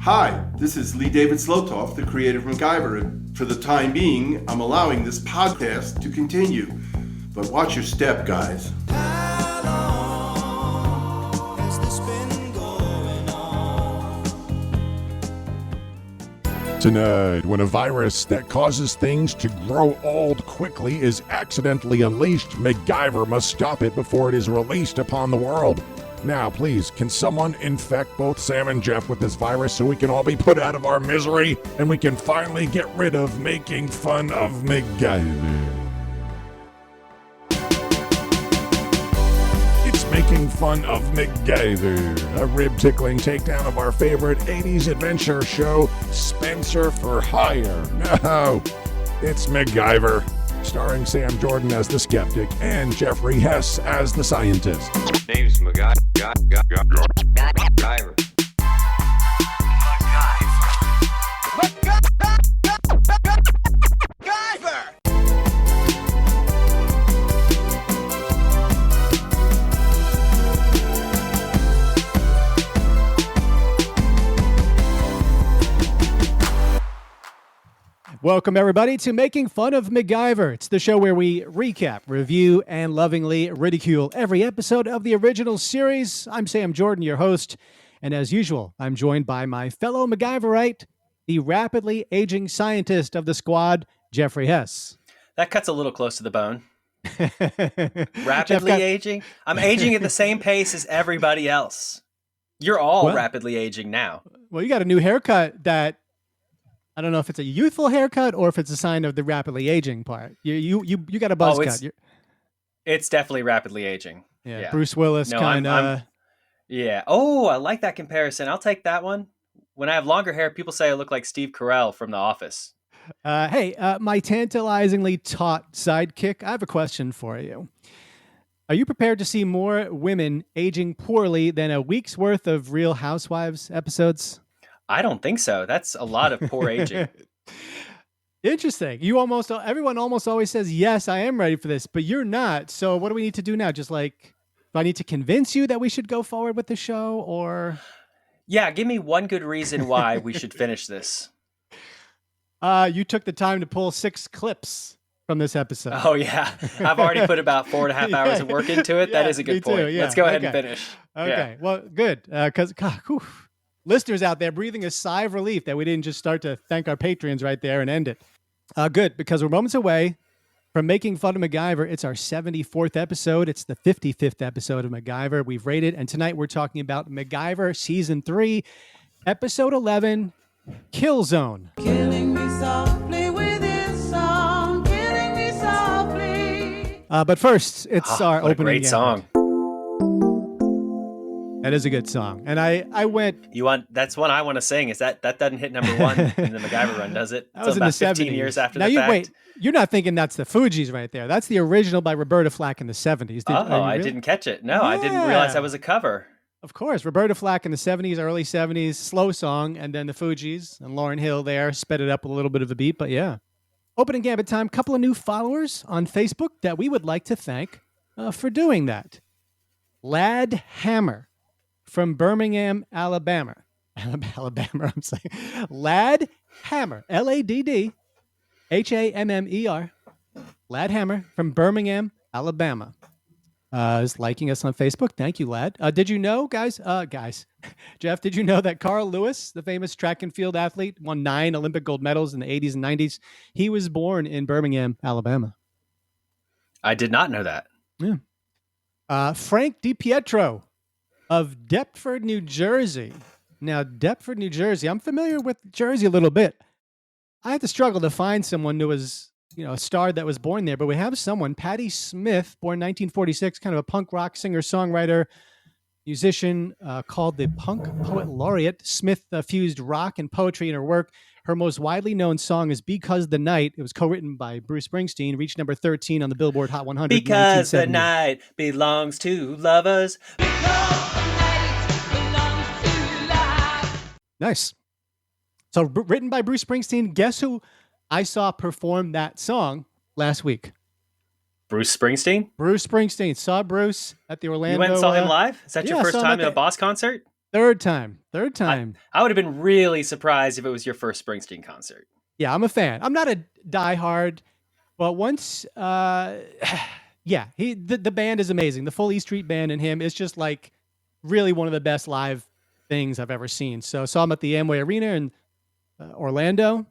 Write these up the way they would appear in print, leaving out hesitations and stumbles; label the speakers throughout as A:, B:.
A: Hi, this is Lee David Slotoff, the creator of MacGyver, and for the time being, I'm allowing this podcast to continue. But watch your step, guys.
B: How long has this been going on?
C: Tonight, when a virus that causes things to grow old quickly is accidentally unleashed, MacGyver must stop it before it is released upon the world. Now, please, can someone infect both Sam and Jeff with this virus so we can all be put out of our misery and we can finally get rid of making fun of MacGyver? It's Making Fun of MacGyver, a rib-tickling takedown of our favorite 80s adventure show, Spencer for Hire. No, it's MacGyver, starring Sam Jordan as the skeptic and Jeffrey Hess as the scientist.
D: Name's MacGyver.
E: Welcome, everybody, to Making Fun of MacGyver. It's the show where we recap, review, and lovingly ridicule every episode of the original series. I'm Sam Jordan, your host, and as usual, I'm joined by my fellow MacGyverite, the rapidly aging scientist of the squad, Jeffrey Hess.
F: That cuts a little close to the bone. Rapidly aging? I'm aging at the same pace as everybody else. You're all rapidly aging now.
E: Well, you got a new haircut that I don't know if it's a youthful haircut or if it's a sign of the rapidly aging part. You got a buzz cut.
F: It's definitely rapidly aging.
E: Yeah. Bruce Willis kind of.
F: Yeah. Oh, I like that comparison. I'll take that one. When I have longer hair, people say I look like Steve Carell from The Office.
E: Hey, my tantalizingly taut sidekick, I have a question for you. Are you prepared to see more women aging poorly than a week's worth of Real Housewives episodes?
F: I don't think so. That's a lot of poor aging.
E: Interesting. Everyone almost always says, yes, I am ready for this, but you're not. So what do we need to do now? Just like, do I need to convince you that we should go forward with the show or?
F: Yeah. Give me one good reason why we should finish this.
E: You took the time to pull 6 clips from this episode.
F: Oh yeah. I've already put about 4.5 hours of work into it. That is a good point.
E: Yeah.
F: Let's go ahead and finish.
E: Okay. Yeah. Well, good. Cause listeners out there breathing a sigh of relief that we didn't just start to thank our patrons right there and end it. Good, because we're moments away from Making Fun of MacGyver. It's our 74th episode. It's the 55th episode of MacGyver. We've rated, and tonight we're talking about MacGyver Season 3, Episode 11, Kill Zone.
B: Killing me softly with this song, killing me softly.
E: But first, it's our
F: what
E: opening.
F: A great song.
E: That is a good song. And I went...
F: That's one I want to sing. Is that doesn't hit number 1 in the MacGyver run, does it?
E: That was in
F: about
E: the
F: 15
E: 70s.
F: years after
E: now
F: the fact.
E: Wait, you're not thinking that's the Fugees right there. That's the original by Roberta Flack in the 70s.
F: I didn't catch it. No, I didn't realize that was a cover.
E: Of course. Roberta Flack in the 70s, early 70s, slow song, and then the Fugees and Lauryn Hill there sped it up with a little bit of a beat, but yeah. Opening Gambit time, couple of new followers on Facebook that we would like to thank for doing that. Lad Hammer from Birmingham, Alabama. Alabama, I'm saying. Lad Hammer, Laddhammer. Lad Hammer from Birmingham, Alabama. Is liking us on Facebook. Thank you, Lad. Did you know, guys, Jeff, did you know that Carl Lewis, the famous track and field athlete, won 9 Olympic gold medals in the 80s and 90s? He was born in Birmingham, Alabama.
F: I did not know that.
E: Yeah. Frank DiPietro of Deptford, New Jersey. Now, Deptford, New Jersey, I'm familiar with Jersey a little bit. I had to struggle to find someone who was, a star that was born there, but we have someone, Patti Smith, born 1946, kind of a punk rock singer, songwriter, musician, called the Punk Poet Laureate. Smith fused rock and poetry in her work. Her most widely known song is Because the Night. It was co-written by Bruce Springsteen, reached number 13 on the Billboard Hot 100.
F: Because the night belongs to lovers.
E: Nice. So written by Bruce Springsteen. Guess who I saw perform that song last week?
F: Bruce Springsteen?
E: Bruce Springsteen. Saw Bruce at the Orlando.
F: You went and saw him live? Is that your first
E: saw him
F: time
E: at
F: at a Boss concert?
E: Third time. Third time.
F: I would have been really surprised if it was your first Springsteen concert.
E: Yeah, I'm a fan. I'm not a diehard, but once, yeah, the band is amazing. The full E Street Band and him is just like really one of the best live things I've ever seen. So saw him at the Amway Arena in Orlando.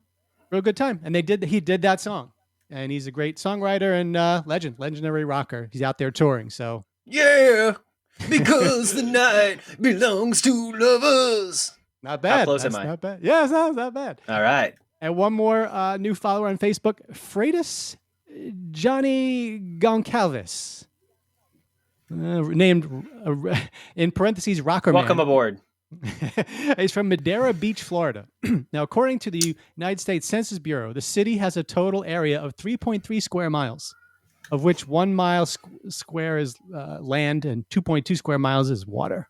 E: Real good time. And he did that song. And he's a great songwriter and legendary rocker. He's out there touring. So
F: Yeah, because the night belongs to lovers.
E: not bad.
F: How close
E: That's
F: am I?
E: Not bad. Yeah, it's not bad.
F: All right.
E: And one more new follower on Facebook, Freitas Johnny Goncalves. Named in parentheses Rocker
F: Welcome
E: Man.
F: aboard.
E: He's from Madeira Beach, Florida. Now, according to the United States Census Bureau, the city has a total area of 3.3 square miles, of which 1 mile square is land and 2.2 square miles is water.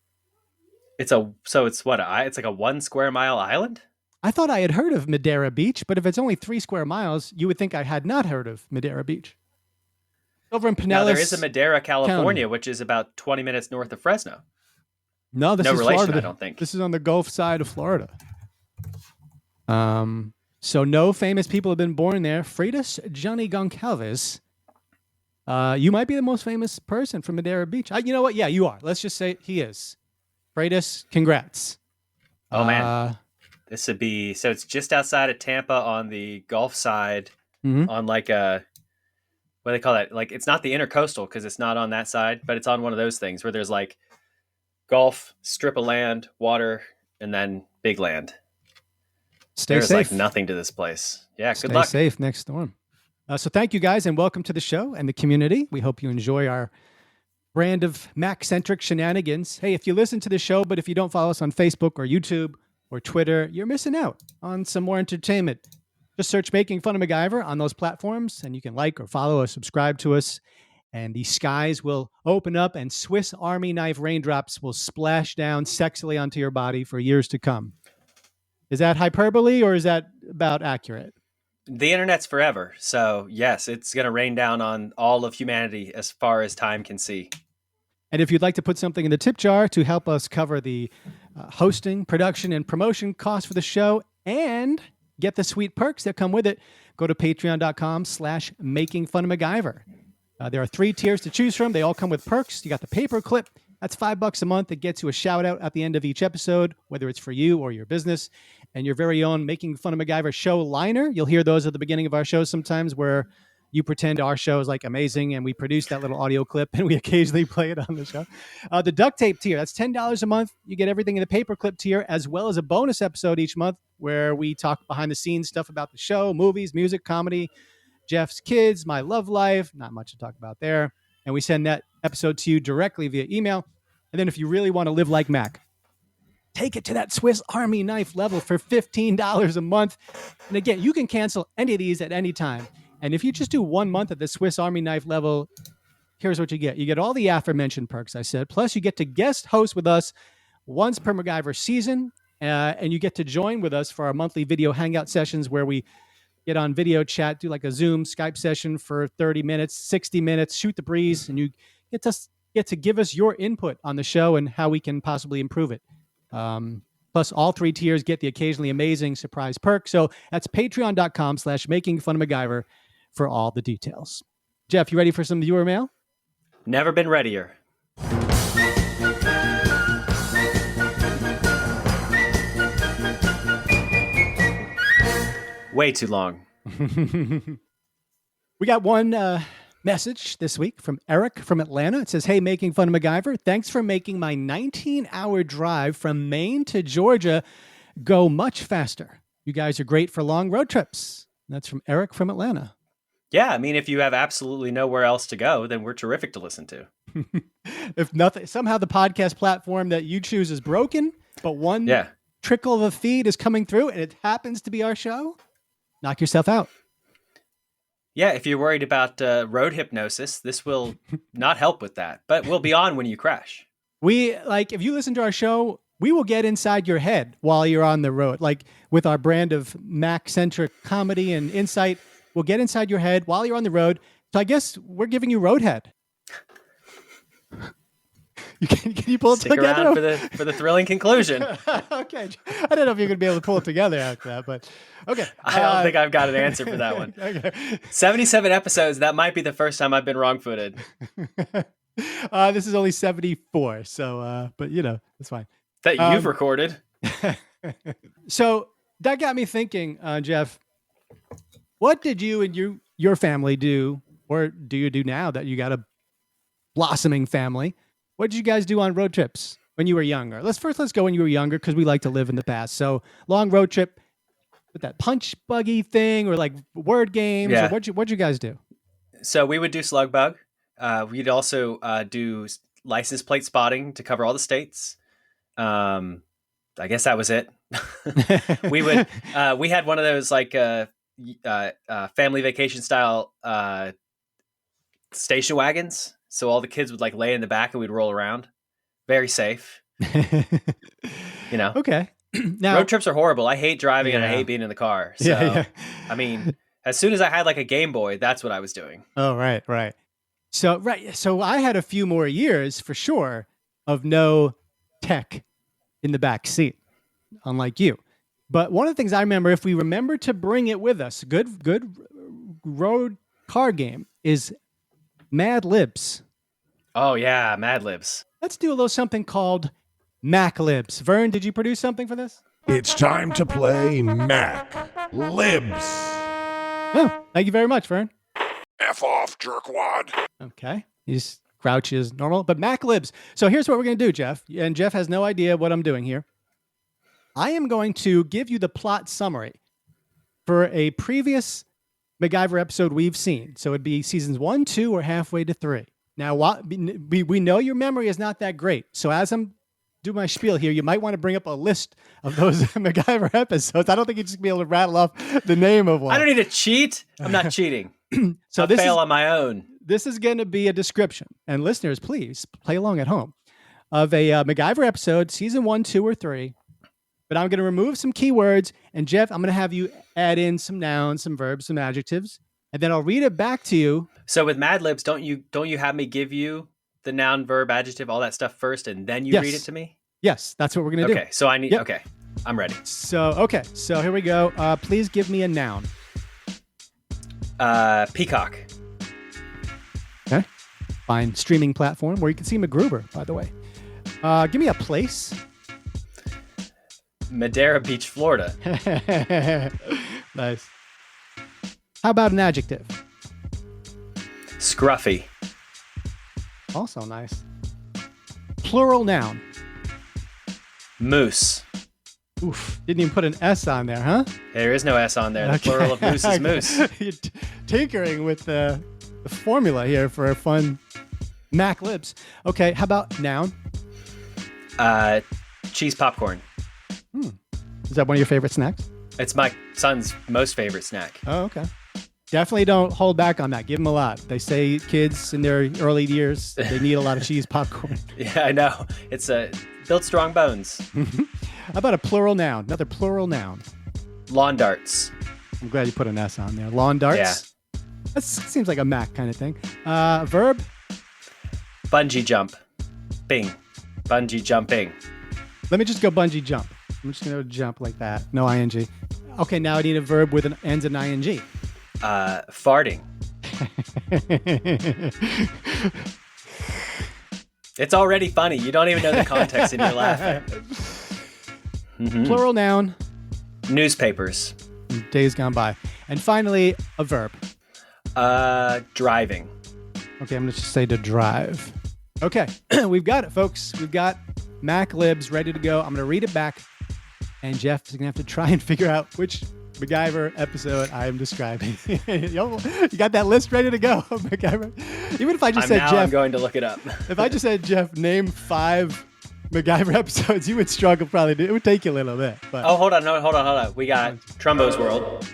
F: It's like a 1 square mile island?
E: I thought I had heard of Madeira Beach, but if it's only 3 square miles, you would think I had not heard of Madeira Beach. Over in Pinellas.
F: Now, there is a Madeira, California,
E: County.
F: which is about 20 minutes north of Fresno.
E: No, this
F: No
E: is
F: relation,
E: Florida.
F: I don't think.
E: This is on the Gulf side of Florida. So no famous people have been born there. Freitas Johnny Goncalves. You might be the most famous person from Madeira Beach. You know what? Yeah, you are. Let's just say he is. Freitas, congrats.
F: Oh, man. This would be... So it's just outside of Tampa on the Gulf side on like a... What do they call that? Like, it's not the intercoastal because it's not on that side, but it's on one of those things where there's like Gulf, strip of land, water, and then big land. There's like nothing to this place. Yeah, good luck.
E: Stay safe next storm. So thank you guys and welcome to the show and the community. We hope you enjoy our brand of Mac-centric shenanigans. Hey, if you listen to the show, but if you don't follow us on Facebook or YouTube or Twitter, you're missing out on some more entertainment. Just search Making Fun of MacGyver on those platforms and you can like or follow or subscribe to us. And the skies will open up and Swiss Army knife raindrops will splash down sexily onto your body for years to come. Is that hyperbole or is that about accurate?
F: The internet's forever. So, yes, it's going to rain down on all of humanity as far as time can see.
E: And if you'd like to put something in the tip jar to help us cover the hosting, production, and promotion costs for the show and get the sweet perks that come with it, go to patreon.com/makingfunofmacgyver. There are 3 tiers to choose from. They all come with perks. You got the paper clip. That's $5 a month. It gets you a shout out at the end of each episode, whether it's for you or your business, and your very own Making Fun of MacGyver show liner. You'll hear those at the beginning of our show sometimes where you pretend our show is like amazing and we produce that little audio clip and we occasionally play it on the show. The duct tape tier, that's $10 a month. You get everything in the paperclip tier as well as a bonus episode each month where we talk behind the scenes stuff about the show, movies, music, comedy, Jeff's kids, my love life, not much to talk about there. And we send that episode to you directly via email. And then if you really want to live like Mac, take it to that Swiss Army knife level for $15 a month. And again, you can cancel any of these at any time. And if you just do 1 month at the Swiss Army knife level, here's what you get. You get all the aforementioned perks I said. Plus, you get to guest host with us once per MacGyver season. And you get to join with us for our monthly video hangout sessions where we get on video chat, do like a Zoom, Skype session for 30 minutes, 60 minutes, shoot the breeze. And you get to give us your input on the show and how we can possibly improve it. Plus, all 3 tiers get the occasionally amazing surprise perk. So that's patreon.com/makingfunofmacgyver for all the details. Jeff, you ready for some viewer mail?
F: Never been readier. Way too long.
E: We got one message this week from Eric from Atlanta. It says, "Hey, Making Fun of MacGyver, thanks for making my 19-hour drive from Maine to Georgia go much faster. You guys are great for long road trips." That's from Eric from Atlanta.
F: Yeah, I mean, if you have absolutely nowhere else to go, then we're terrific to listen to.
E: If nothing, somehow the podcast platform that you choose is broken, but one trickle of a feed is coming through and it happens to be our show, knock yourself out.
F: Yeah, if you're worried about road hypnosis, this will not help with that, but we'll be on when you crash.
E: If you listen to our show, we will get inside your head while you're on the road. Like with our brand of Mac-centric comedy and insight, we'll get inside your head while you're on the road. So I guess we're giving you Roadhead. Can you pull it
F: Stick
E: together?
F: around for the thrilling conclusion.
E: Okay. I don't know if you're gonna be able to pull it together after that, but okay.
F: I don't think I've got an answer for that one.
E: Okay.
F: 77 episodes. That might be the first time I've been wrong-footed.
E: This is only 74, so but it's fine.
F: That you've recorded.
E: So that got me thinking, Jeff. What did you and your family do, or do you do now that you got a blossoming family? What did you guys do on road trips when you were younger? Let's go when you were younger, because we like to live in the past. So long road trip with that punch buggy thing, or like word games.
F: Yeah.
E: Or what'd you guys do?
F: So we would do slug bug. We'd also do license plate spotting to cover all the states. I guess that was it. We had one of those like family vacation style station wagons. So all the kids would like lay in the back and we'd roll around. Very safe.
E: Okay. Now,
F: road trips are horrible. I hate driving and I hate being in the car. So, I mean, as soon as I had like a Game Boy, that's what I was doing.
E: Oh, right. So I had a few more years for sure of no tech in the back seat, unlike you. But one of the things I remember, if we remember to bring it with us, good road car game is Mad Libs.
F: Oh yeah, Mad Libs.
E: Let's do a little something called Mac Libs. Vern, did you produce something for this?
C: It's time to play Mac Libs.
E: Oh, thank you very much, Vern.
C: F off, jerkwad.
E: Okay. He's grouchy as normal, but Mac Libs. So here's what we're going to do, Jeff. And Jeff has no idea what I'm doing here. I am going to give you the plot summary for a previous MacGyver episode we've seen. So it'd be seasons 1, 2, or halfway to 3. Now, we know your memory is not that great. So as I'm doing my spiel here, you might want to bring up a list of those MacGyver episodes. I don't think you'd just be able to rattle off the name of one.
F: I don't need to cheat. I'm not cheating.
E: So
F: I'll fail on my own.
E: This is going to be a description. And listeners, please play along at home of a MacGyver episode, season 1, 2, or 3. But I'm going to remove some keywords. And Jeff, I'm going to have you add in some nouns, some verbs, some adjectives. And then I'll read it back to you.
F: So with Mad Libs, don't you have me give you the noun, verb, adjective, all that stuff first, and then you read it to me?
E: Yes, that's what we're going to do.
F: Okay, so okay, I'm ready.
E: So here we go. Please give me a noun.
F: Peacock.
E: Okay. Fine streaming platform where you can see MacGruber, by the way. Give me a place.
F: Madeira Beach, Florida.
E: Nice. How about an adjective?
F: Scruffy.
E: Also nice. Plural noun.
F: Moose.
E: Oof. Didn't even put an S on there, huh?
F: There is no S on there. The plural of moose is moose.
E: You're tinkering with the formula here for a fun Mac Libs. Okay, how about noun?
F: Cheese popcorn.
E: Is that one of your favorite snacks?
F: It's my son's most favorite snack.
E: Oh, okay. Definitely don't hold back on that. Give them a lot. They say kids in their early years, they need a lot of cheese popcorn.
F: Yeah, I know. It's built strong bones.
E: How about a plural noun? Another plural noun.
F: Lawn darts.
E: I'm glad you put an S on there. Lawn darts?
F: Yeah.
E: That seems like a Mac kind of thing. Verb?
F: Bungee jump. Bing. Bungee jumping.
E: Let me just go bungee jump. I'm just going to jump like that. No ing. Okay, now I need a verb with ends in ing.
F: Farting. It's already funny. You don't even know the context and you're laughing. Mm-hmm.
E: Plural noun.
F: Newspapers.
E: Days gone by. And finally, a verb.
F: Driving.
E: Okay, I'm going to just say to drive. Okay, we've got it, folks. We've got Mac Libs ready to go. I'm going to read it back. And Jeff is going to have to try and figure out which MacGyver episode I am describing. You got that list ready to go, MacGyver? Even if I just said, Jeff...
F: I'm going to look it up.
E: If I just said, Jeff, name 5 MacGyver episodes, you would struggle probably. It would take you a little bit. But...
F: Oh, hold on. We got Trumbo's World.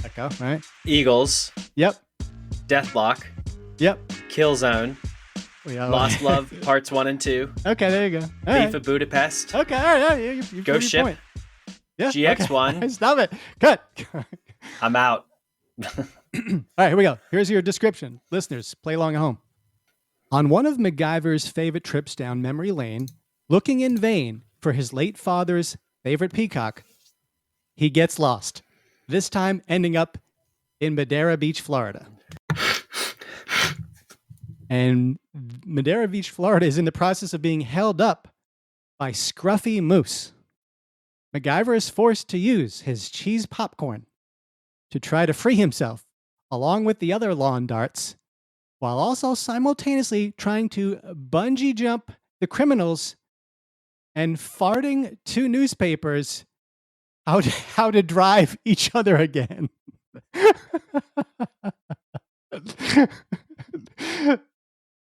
E: Echo, right?
F: Eagles.
E: Yep.
F: Deathlock.
E: Yep.
F: Killzone. Lost Love Parts 1 and 2.
E: Okay, there you go. All
F: Thief
E: right.
F: of Budapest.
E: Okay, all right. You
F: Ghost Ship.
E: Point. Yeah,
F: GX1.
E: Okay. Stop it. Cut.
F: I'm out.
E: All right, here we go. Here's your description. Listeners, play along at home. On one of MacGyver's favorite trips down memory lane, looking in vain for his late father's favorite peacock, he gets lost, this time ending up in Madeira Beach, Florida. And Madeira Beach, Florida is in the process of being held up by scruffy moose. MacGyver is forced to use his cheese popcorn to try to free himself, along with the other lawn darts, while also simultaneously trying to bungee jump the criminals and farting to newspapers how to drive each other again.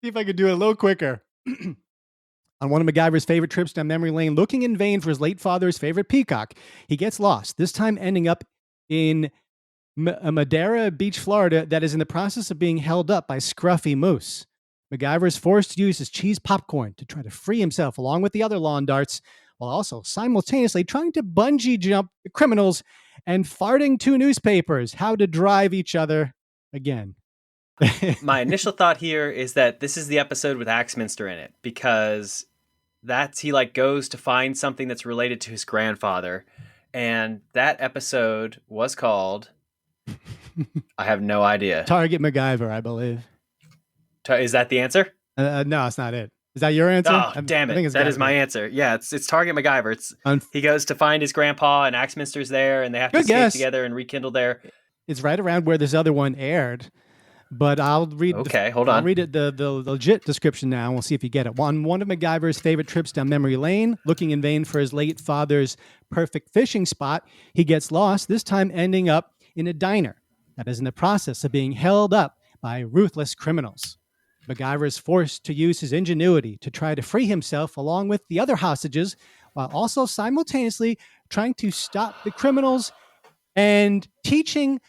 E: See if I can do it a little quicker. On one of MacGyver's favorite trips down memory lane, looking in vain for his late father's favorite peacock, he gets lost, this time ending up in Madeira Beach, Florida, that is in the process of being held up by scruffy moose. MacGyver is forced to use his cheese popcorn to try to free himself along with the other lawn darts, while also simultaneously trying to bungee jump the criminals and farting to newspapers how to drive each other again.
F: My initial thought here is that this is the episode with Axminster in it, because he like goes to find something that's related to his grandfather, and that episode was called I have no idea.
E: Target MacGyver, I believe.
F: Is that the answer?
E: No, it's not it. Is that your answer?
F: Oh, damn it. That is my answer. Yeah, it's Target MacGyver. He goes to find his grandpa, and Axminster's there, and they have to escape together and rekindle their...
E: It's right around where this other one aired, but I'll read...
F: Hold on.
E: I'll read it the legit description now, and we'll see if you get it. On one of MacGyver's favorite trips down memory lane, looking in vain for his late father's perfect fishing spot, he gets lost, this time ending up in a diner that is in the process of being held up by ruthless criminals. MacGyver is forced to use his ingenuity to try to free himself along with the other hostages, while also simultaneously trying to stop the criminals and teaching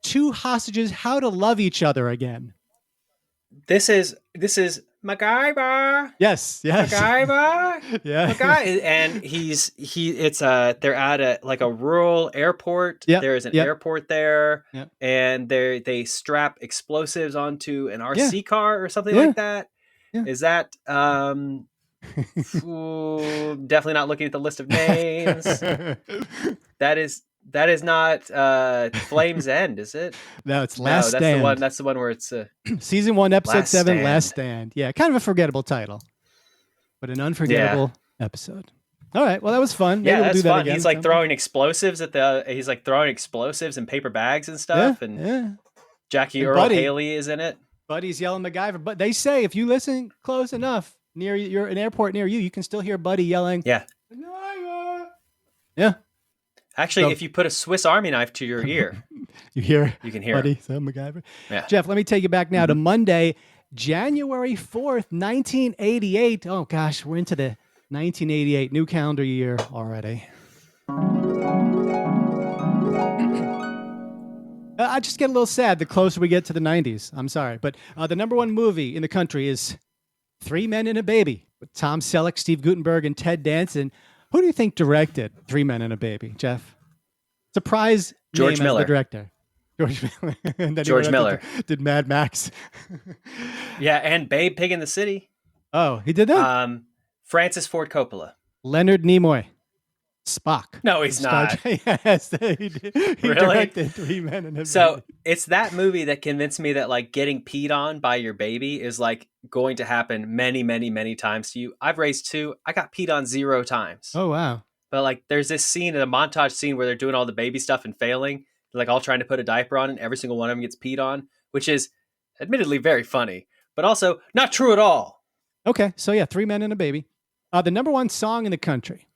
E: two hostages how to love each other again.
F: This is MacGyver.
E: Yes.
F: MacGyver.
E: Yeah.
F: MacGyver. And they're at a rural airport.
E: Yep.
F: There is an airport there.
E: Yep.
F: And they strap explosives onto an RC car or something like that.
E: Yeah.
F: Is that definitely not looking at the list of names. That is not Flame's End, is it?
E: No, it's Last Stand.
F: That's the one where it's
E: Season 1, Episode 7,
F: Stand.
E: Last Stand. Yeah, kind of a forgettable title, but an unforgettable episode. All right, well, that was fun. Maybe we'll do that
F: fun.
E: again.
F: He's like throwing explosives in paper bags and stuff. Jackie Earle Haley is in it.
E: Buddy's yelling MacGyver, but they say if you listen close enough near an airport near you, you can still hear Buddy yelling.
F: Yeah.
E: MacGyver. Yeah.
F: Actually, if you put a Swiss Army knife to your ear,
E: you can hear Buddy, so MacGyver.
F: Yeah.
E: Jeff, let me take you back now to Monday, January 4th, 1988. Oh gosh, we're into the 1988 new calendar year already. I just get a little sad the closer we get to the 90s. I'm sorry, but the number one movie in the country is Three Men and a Baby with Tom Selleck, Steve Guttenberg, and Ted Danson. Who do you think directed Three Men and a Baby, Jeff? Surprise
F: George
E: name
F: Miller.
E: As the director. George Miller. And then
F: George Miller.
E: Did Mad Max.
F: Yeah, and Babe, Pig in the City.
E: Oh, he did that?
F: Francis Ford Coppola.
E: Leonard Nimoy. Spock.
F: No, he's not.
E: Yes, he did. He directed Three Men and a Baby.
F: So it's that movie that convinced me that like getting peed on by your baby is like going to happen many, many, many times to you. I've raised 2. I got peed on 0 times.
E: Oh, wow.
F: But like there's this scene, a montage scene where they're doing all the baby stuff and failing. They're like all trying to put a diaper on and every single one of them gets peed on, which is admittedly very funny, but also not true at all.
E: Okay, so yeah, Three Men and a Baby. The number one song in the country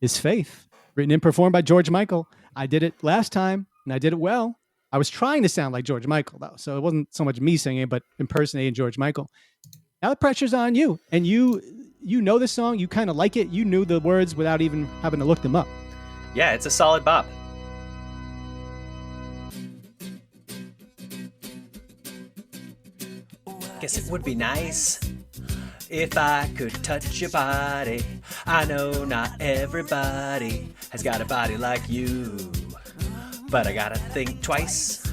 E: is Faith, written and performed by George Michael. I did it last time, and I did it well. I was trying to sound like George Michael, though, so it wasn't so much me singing, but impersonating George Michael. Now the pressure's on you, and you know the song, you kind of like it, you knew the words without even having to look them up.
F: Yeah, it's a solid bop. Guess it would be nice if I could touch your body. I know not everybody has got a body like you, but I gotta think twice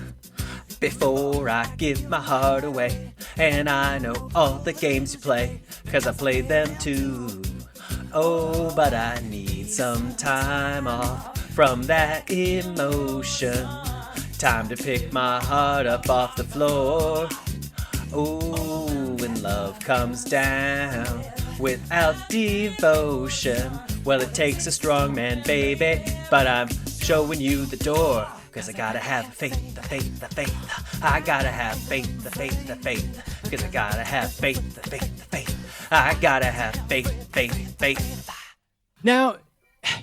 F: before I give my heart away. And I know all the games you play, 'cause I played them too. Oh, but I need some time off from that emotion. Time to pick my heart up off the floor. Ooh, when love comes down without devotion, well, it takes a strong man, baby, but I'm showing you the door. 'Cause I gotta have faith, the faith, the faith. I gotta have faith, the faith, the faith. 'Cause I gotta have faith, the faith, the faith. I gotta have faith, faith, faith.
E: Now,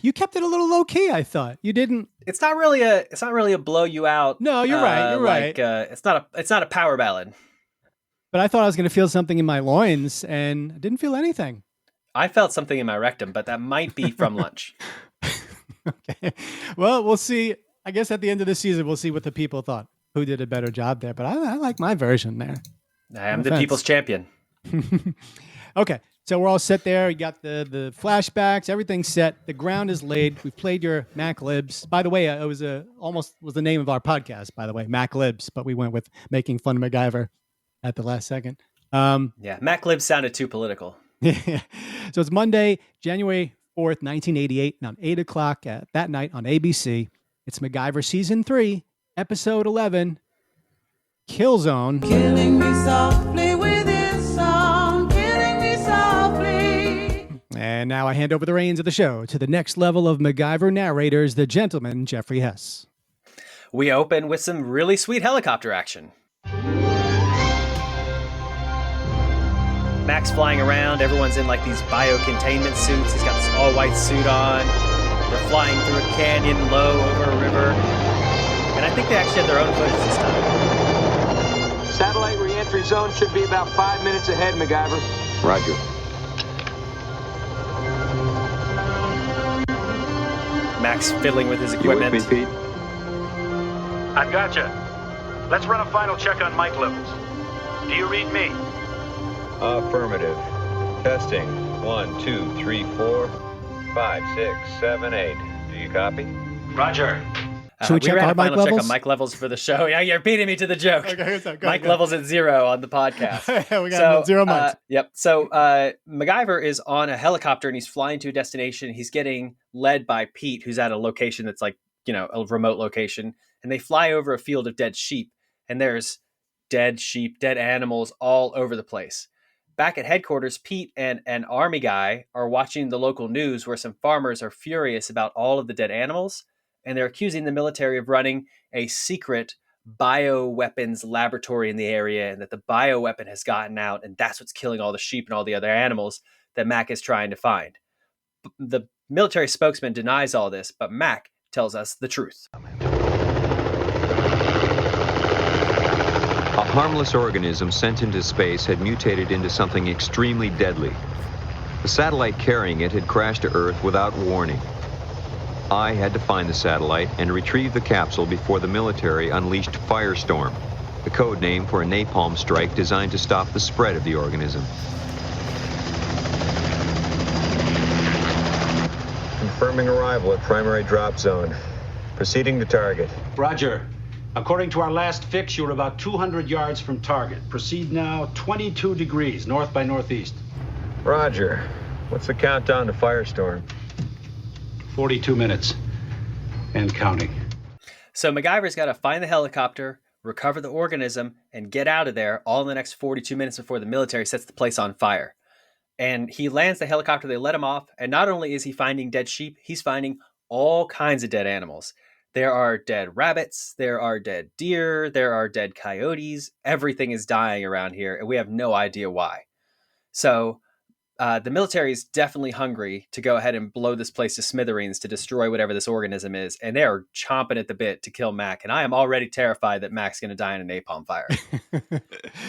E: you kept it a little low key. I thought you didn't.
F: It's not really a blow you out.
E: No, you're right. You're right.
F: It's not a power ballad.
E: But I thought I was going to feel something in my loins, and I didn't feel anything.
F: I felt something in my rectum, but that might be from lunch.
E: Okay. Well, we'll see. I guess at the end of the season, we'll see what the people thought. Who did a better job there? But I like my version there.
F: I am the people's champion.
E: Okay. So we're all set there. You got the flashbacks, everything's set. The ground is laid. We've played your Mac Libs. By the way, it was almost was the name of our podcast, by the way, Mac Libs, but we went with making fun of MacGyver at the last second.
F: Yeah, Mac Libs sounded too political.
E: Yeah. So it's Monday, January 4th, 1988, and on 8 o'clock that night on ABC. It's MacGyver Season 3, Episode 11, Killzone.
B: Killing me softly with his song, killing me softly.
E: And now I hand over the reins of the show to the next level of MacGyver narrators, the gentleman, Jeffrey Hess.
F: We open with some really sweet helicopter action. Mac's flying around. Everyone's in like these biocontainment suits. He's got this all-white suit on. They're flying through a canyon low over a river. And I think they actually have their own footage this time.
D: Satellite re-entry zone should be about 5 minutes ahead, MacGyver.
G: Roger.
F: Mac's fiddling with his
G: You
F: equipment.
G: with me, Pete?
H: I've gotcha. Let's run a final check on mic levels. Do you read me?
G: Affirmative. Testing. 1, 2, 3, 4, 5, 6, 7, 8. Do you copy?
H: Roger.
E: Should we check
F: ran
E: our
F: a final
E: mic
F: check on
E: levels?
F: mic levels for the show. Yeah, you're beating me to the joke.
E: Okay, go
F: mic levels at 0 on the podcast.
E: We got 0 mics.
F: Yep. So MacGyver is on a helicopter and he's flying to a destination. He's getting led by Pete, who's at a location that's like, a remote location. And they fly over a field of dead sheep. And there's dead sheep, dead animals all over the place. Back at headquarters, Pete and an army guy are watching the local news where some farmers are furious about all of the dead animals. And they're accusing the military of running a secret bioweapons laboratory in the area, and that the bioweapon has gotten out, and that's what's killing all the sheep and all the other animals that Mac is trying to find. The military spokesman denies all this, but Mac tells us the truth.
G: A harmless organism sent into space had mutated into something extremely deadly. The satellite carrying it had crashed to Earth without warning. I had to find the satellite and retrieve the capsule before the military unleashed Firestorm, the code name for a napalm strike designed to stop the spread of the organism. Confirming arrival at primary drop zone. Proceeding to target.
H: Roger. According to our last fix, you're about 200 yards from target. Proceed now 22 degrees, north by northeast.
G: Roger. What's the countdown to Firestorm?
H: 42 minutes. And counting.
F: So MacGyver's got to find the helicopter, recover the organism, and get out of there all in the next 42 minutes before the military sets the place on fire. And he lands the helicopter, they let him off, and not only is he finding dead sheep, he's finding all kinds of dead animals. There are dead rabbits, there are dead deer, there are dead coyotes. Everything is dying around here, and we have no idea why. So the military is definitely hungry to go ahead and blow this place to smithereens to destroy whatever this organism is, and they are chomping at the bit to kill Mac, and I am already terrified that Mac's going to die in a napalm fire.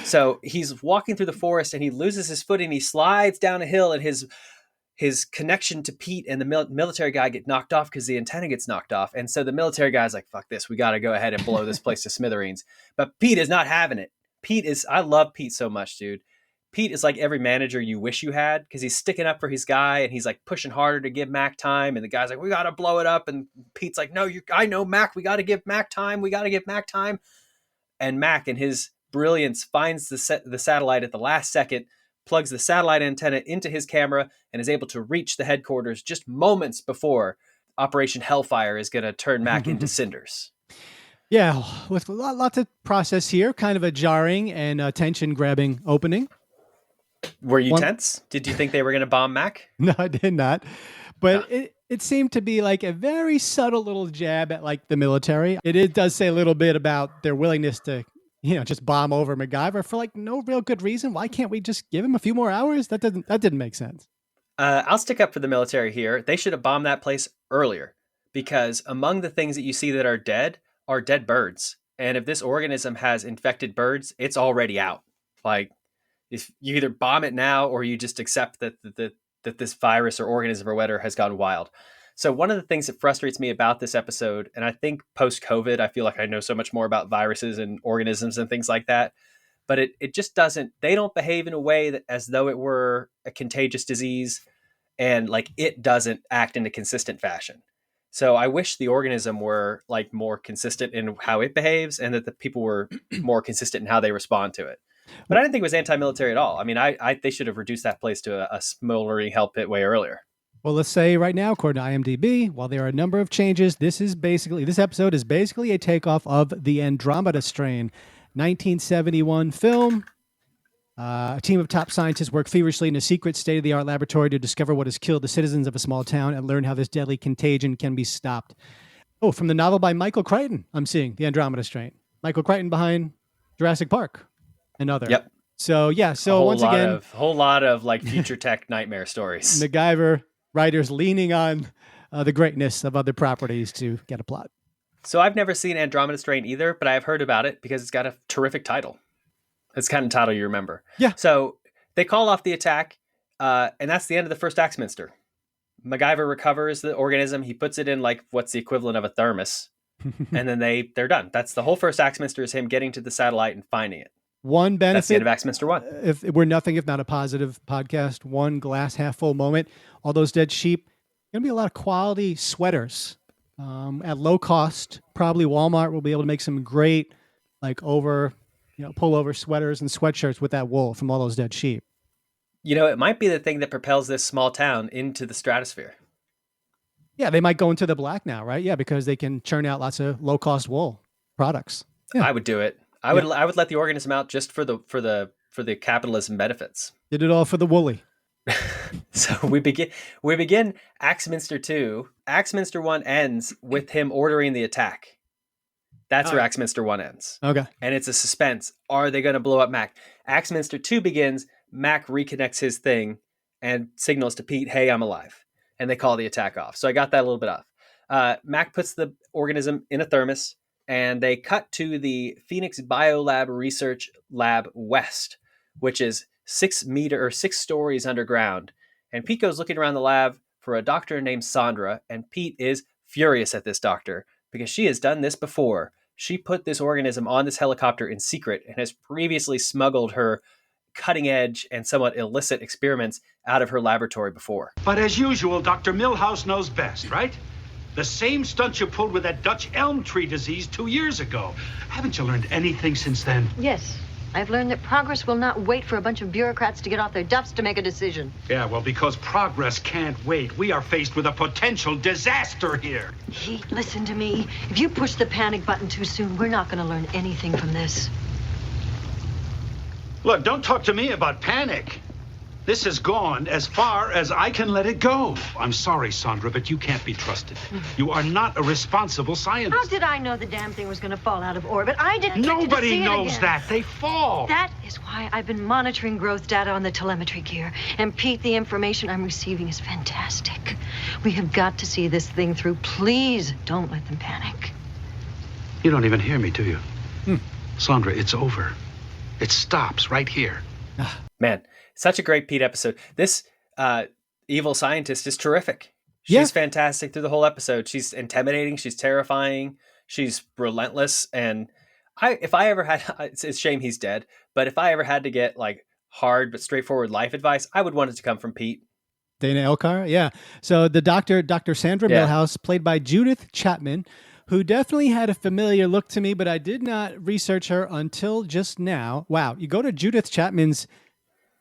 F: So he's walking through the forest, and he loses his footing, he slides down a hill, and his connection to Pete and the military guy get knocked off because the antenna gets knocked off. And so the military guy's like, fuck this, we got to go ahead and blow this place to smithereens. But Pete is not having it. I love Pete so much, dude. Pete is like every manager you wish you had, because he's sticking up for his guy and he's like pushing harder to give Mac time. And the guy's like, we got to blow it up. And Pete's like, no, I know Mac, we got to give Mac time. We got to give Mac time. And Mac, in his brilliance, finds the satellite at the last second, plugs the satellite antenna into his camera, and is able to reach the headquarters just moments before Operation Hellfire is going to turn Mac into cinders.
E: Yeah, with lots of process here, kind of a jarring and tension-grabbing opening.
F: Were you tense? Did you think they were going to bomb Mac?
E: No, I did not. But it seemed to be like a very subtle little jab at like the military. It does say a little bit about their willingness to, just bomb over MacGyver for like no real good reason. Why can't we just give him a few more hours? That didn't make sense.
F: I'll stick up for the military here. They should have bombed that place earlier, because among the things that you see that are dead birds. And if this organism has infected birds, it's already out. Like, if you either bomb it now or you just accept that this virus or organism or whatever has gone wild. So one of the things that frustrates me about this episode, and I think post-COVID, I feel like I know so much more about viruses and organisms and things like that, but it just doesn't, they don't behave in a way that as though it were a contagious disease, and like it doesn't act in a consistent fashion. So I wish the organism were like more consistent in how it behaves, and that the people were more consistent in how they respond to it. But I didn't think it was anti-military at all. I mean, they should have reduced that place to a smoldering hell pit way earlier.
E: Well, let's say right now, according to IMDb, while there are a number of changes, this episode is basically a takeoff of the Andromeda Strain, 1971 film. A team of top scientists work feverishly in a secret state-of-the-art laboratory to discover what has killed the citizens of a small town and learn how this deadly contagion can be stopped. Oh, from the novel by Michael Crichton, I'm seeing the Andromeda Strain. Michael Crichton behind Jurassic Park and other.
F: Yep.
E: So once again,
F: a whole lot of like future tech nightmare stories.
E: MacGyver writers leaning on the greatness of other properties to get a plot.
F: So I've never seen Andromeda Strain either, but I've heard about it because it's got a terrific title. It's the kind of title you remember.
E: Yeah.
F: So they call off the attack, and that's the end of the first Axminster. MacGyver recovers the organism. He puts it in like what's the equivalent of a thermos, and then they're done. That's the whole first Axminster, is him getting to the satellite and finding it.
E: One benefit.
F: That's the end of Axminster 1.
E: If we're nothing if not a positive podcast, one glass half full moment. All those dead sheep. Going to be a lot of quality sweaters at low cost. Probably Walmart will be able to make some great like pullover sweaters and sweatshirts with that wool from all those dead sheep.
F: It might be the thing that propels this small town into the stratosphere.
E: Yeah, they might go into the black now, right? Yeah, because they can churn out lots of low cost wool products. Yeah.
F: I would do it. I would let the organism out just for the capitalism benefits.
E: Did it all for the woolly.
F: So we begin Axminster 2. Axminster 1 ends with him ordering the attack. That's where Axminster 1 ends.
E: Okay.
F: And it's a suspense. Are they going to blow up Mac? Axminster 2 begins. Mac reconnects his thing and signals to Pete, hey, I'm alive. And they call the attack off. So I got that a little bit off. Mac puts the organism in a thermos, and they cut to the Phoenix Biolab Research Lab West, which is 6 stories underground. And Pete goes looking around the lab for a doctor named Sandra, and Pete is furious at this doctor because she has done this before. She put this organism on this helicopter in secret and has previously smuggled her cutting edge and somewhat illicit experiments out of her laboratory before.
H: But as usual, Dr. Milhouse knows best, right? The same stunt you pulled with that Dutch elm tree disease 2 years ago. Haven't you learned anything since then?
I: Yes. I've learned that progress will not wait for a bunch of bureaucrats to get off their duffs to make a decision.
H: Yeah, well, because progress can't wait, we are faced with a potential disaster here.
I: Pete, listen to me. If you push the panic button too soon, we're not going to learn anything from this.
H: Look, don't talk to me about panic. This has gone as far as I can let it go. I'm sorry, Sandra, but you can't be trusted. You are not a responsible scientist.
I: How did I know the damn thing was going to fall out of orbit? I didn't
H: Nobody
I: see
H: knows
I: it again.
H: that. They fall.
I: That is why I've been monitoring growth data on the telemetry gear. And Pete, the information I'm receiving is fantastic. We have got to see this thing through. Please don't let them panic.
H: You don't even hear me, do you? Sandra, it's over. It stops right here.
F: Man, such a great Pete episode. This evil scientist is terrific. She's fantastic through the whole episode. She's intimidating. She's terrifying. She's relentless. And if I ever had, it's a shame he's dead, but if I ever had to get like hard but straightforward life advice, I would want it to come from Pete.
E: Dana Elcar, yeah. So the Dr. Sandra Milhouse, played by Judith Chapman, who definitely had a familiar look to me, but I did not research her until just now. Wow. You go to Judith Chapman's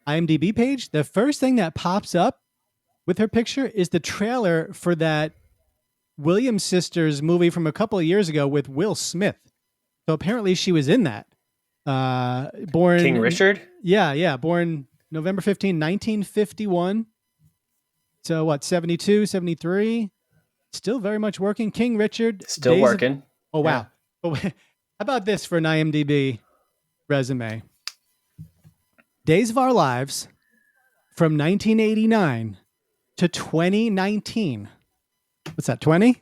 E: IMDb page, the first thing that pops up with her picture is the trailer for that Williams Sisters movie from a couple of years ago with Will Smith. So apparently she was in that. Born
F: King Richard?
E: Yeah. Born November 15, 1951. So what, 72, 73? Still very much working. King Richard.
F: Still working.
E: Oh, wow. Yeah. How about this for an IMDb resume? Days of Our Lives from 1989 to 2019. What's that, 20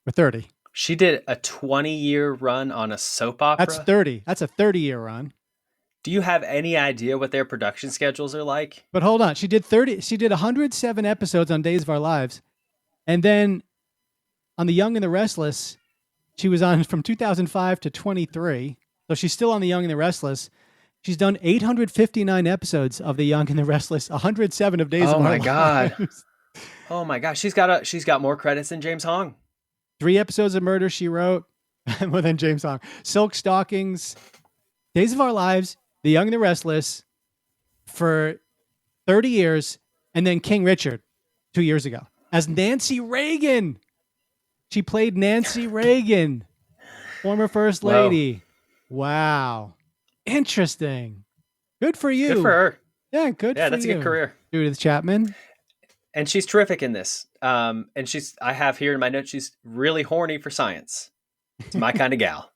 E: or 30?
F: She did a 20-year run on a soap opera?
E: That's 30. That's a 30-year run.
F: Do you have any idea what their production schedules are like?
E: But hold on. She did 107 episodes on Days of Our Lives. And then on The Young and the Restless, she was on from 2005 to 23. So she's still on The Young and the Restless. She's done 859 episodes of The Young and the Restless, 107 of Days of Our Lives.
F: Oh my God. Oh my gosh. She's got more credits than James Hong.
E: 3 episodes of Murder, She Wrote. More than James Hong. Silk Stockings, Days of Our Lives, The Young and the Restless for 30 years, and then King Richard 2 years ago as Nancy Reagan. She played Nancy Reagan, former First Lady. Whoa. Wow. Interesting. Good for you.
F: Good for her.
E: Yeah, good for you.
F: Yeah, that's a good career.
E: Judith Chapman.
F: And she's terrific in this. And I have here in my notes, she's really horny for science. It's my kind of gal.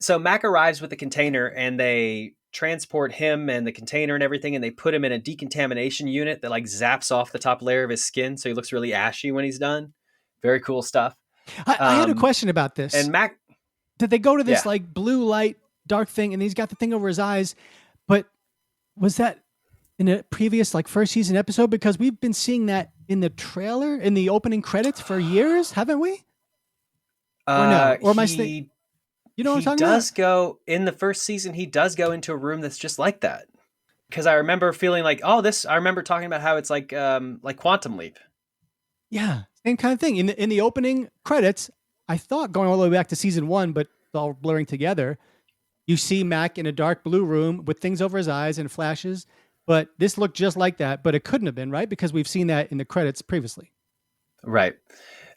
F: So Mac arrives with the container and they transport him and the container and everything, and they put him in a decontamination unit that like zaps off the top layer of his skin. So he looks really ashy when he's done. Very cool stuff.
E: I had a question about this.
F: And Mac,
E: did they go to this like blue light, dark thing, and he's got the thing over his eyes? But was that in a previous like first season episode? Because we've been seeing that in the trailer, in the opening credits for years, haven't we? Or no? Or am I saying? You know what I'm talking about? He
F: does go in the first season. He does go into a room that's just like that. Because I remember feeling like, I remember talking about how it's like Quantum Leap.
E: Yeah, same kind of thing. In the opening credits, I thought going all the way back to season 1, but it's all blurring together. You see Mac in a dark blue room with things over his eyes and flashes. But this looked just like that, but it couldn't have been, right? Because we've seen that in the credits previously.
F: Right.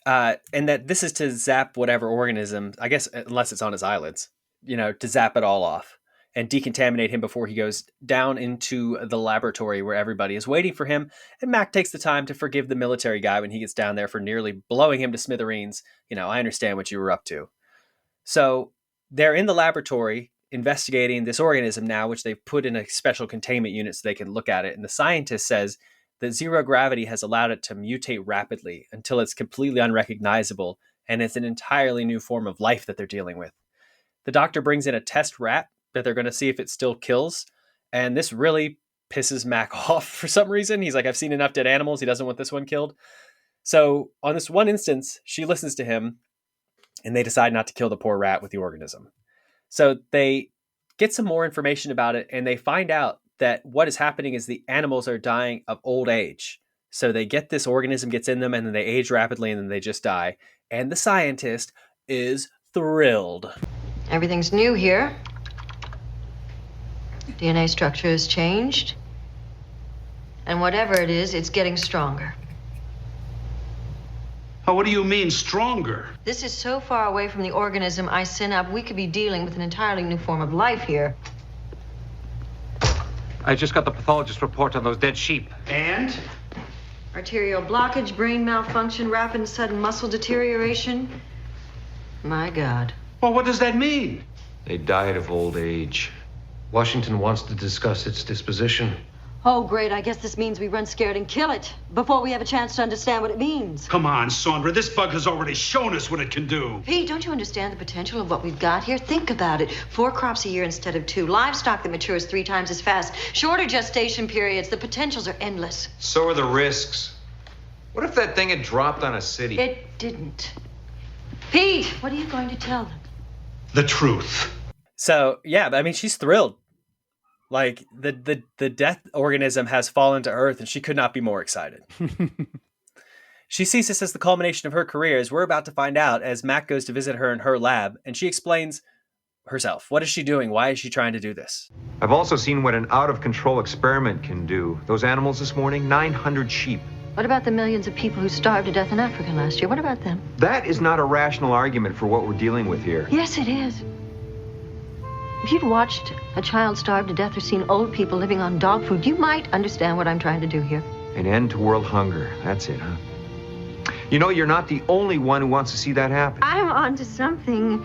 F: And that this is to zap whatever organism, I guess, unless it's on his eyelids, to zap it all off and decontaminate him before he goes down into the laboratory where everybody is waiting for him. And Mac takes the time to forgive the military guy when he gets down there for nearly blowing him to smithereens. I understand what you were up to. So they're in the laboratory investigating this organism now, which they've put in a special containment unit so they can look at it. And the scientist says that zero gravity has allowed it to mutate rapidly until it's completely unrecognizable, and it's an entirely new form of life that they're dealing with. The doctor brings in a test rat that they're going to see if it still kills, and this really pisses Mac off for some reason. He's like, I've seen enough dead animals. He doesn't want this one killed. So on this one instance, she listens to him, and they decide not to kill the poor rat with the organism. So they get some more information about it, and they find out that what is happening is the animals are dying of old age. So they get this organism gets in them, and then they age rapidly, and then they just die. And the scientist is thrilled.
I: Everything's new here. DNA structure has changed. And whatever it is, it's getting stronger.
H: Oh, what do you mean, stronger?
I: This is so far away from the organism I sent up, we could be dealing with an entirely new form of life here.
D: I just got the pathologist report on those dead sheep.
H: And?
I: Arterial blockage, brain malfunction, rapid and sudden muscle deterioration. My God.
H: Well, what does that mean?
G: They died of old age.
J: Washington wants to discuss its disposition.
I: Oh, great. I guess this means we run scared and kill it before we have a chance to understand what it means.
H: Come on, Sandra. This bug has already shown us what it can do.
I: Pete, don't you understand the potential of what we've got here? Think about it. 4 crops a year instead of 2. Livestock that matures 3 times as fast. Shorter gestation periods. The potentials are endless.
G: So are the risks. What if that thing had dropped on a city?
I: It didn't. Pete, what are you going to tell them?
H: The truth.
F: So, yeah, I mean, she's thrilled. Like, the death organism has fallen to Earth, and she could not be more excited. She sees this as the culmination of her career, as we're about to find out as Mac goes to visit her in her lab, and she explains herself. What is she doing? Why is she trying to do this?
G: I've also seen what an out-of-control experiment can do. Those animals this morning, 900 sheep.
I: What about the millions of people who starved to death in Africa last year? What about them?
G: That is not a rational argument for what we're dealing with here.
I: Yes, it is. If you'd watched a child starve to death or seen old people living on dog food, you might understand what I'm trying to do here.
G: An end to world hunger. That's it, huh? You know, you're not the only one who wants to see that happen.
I: I'm onto something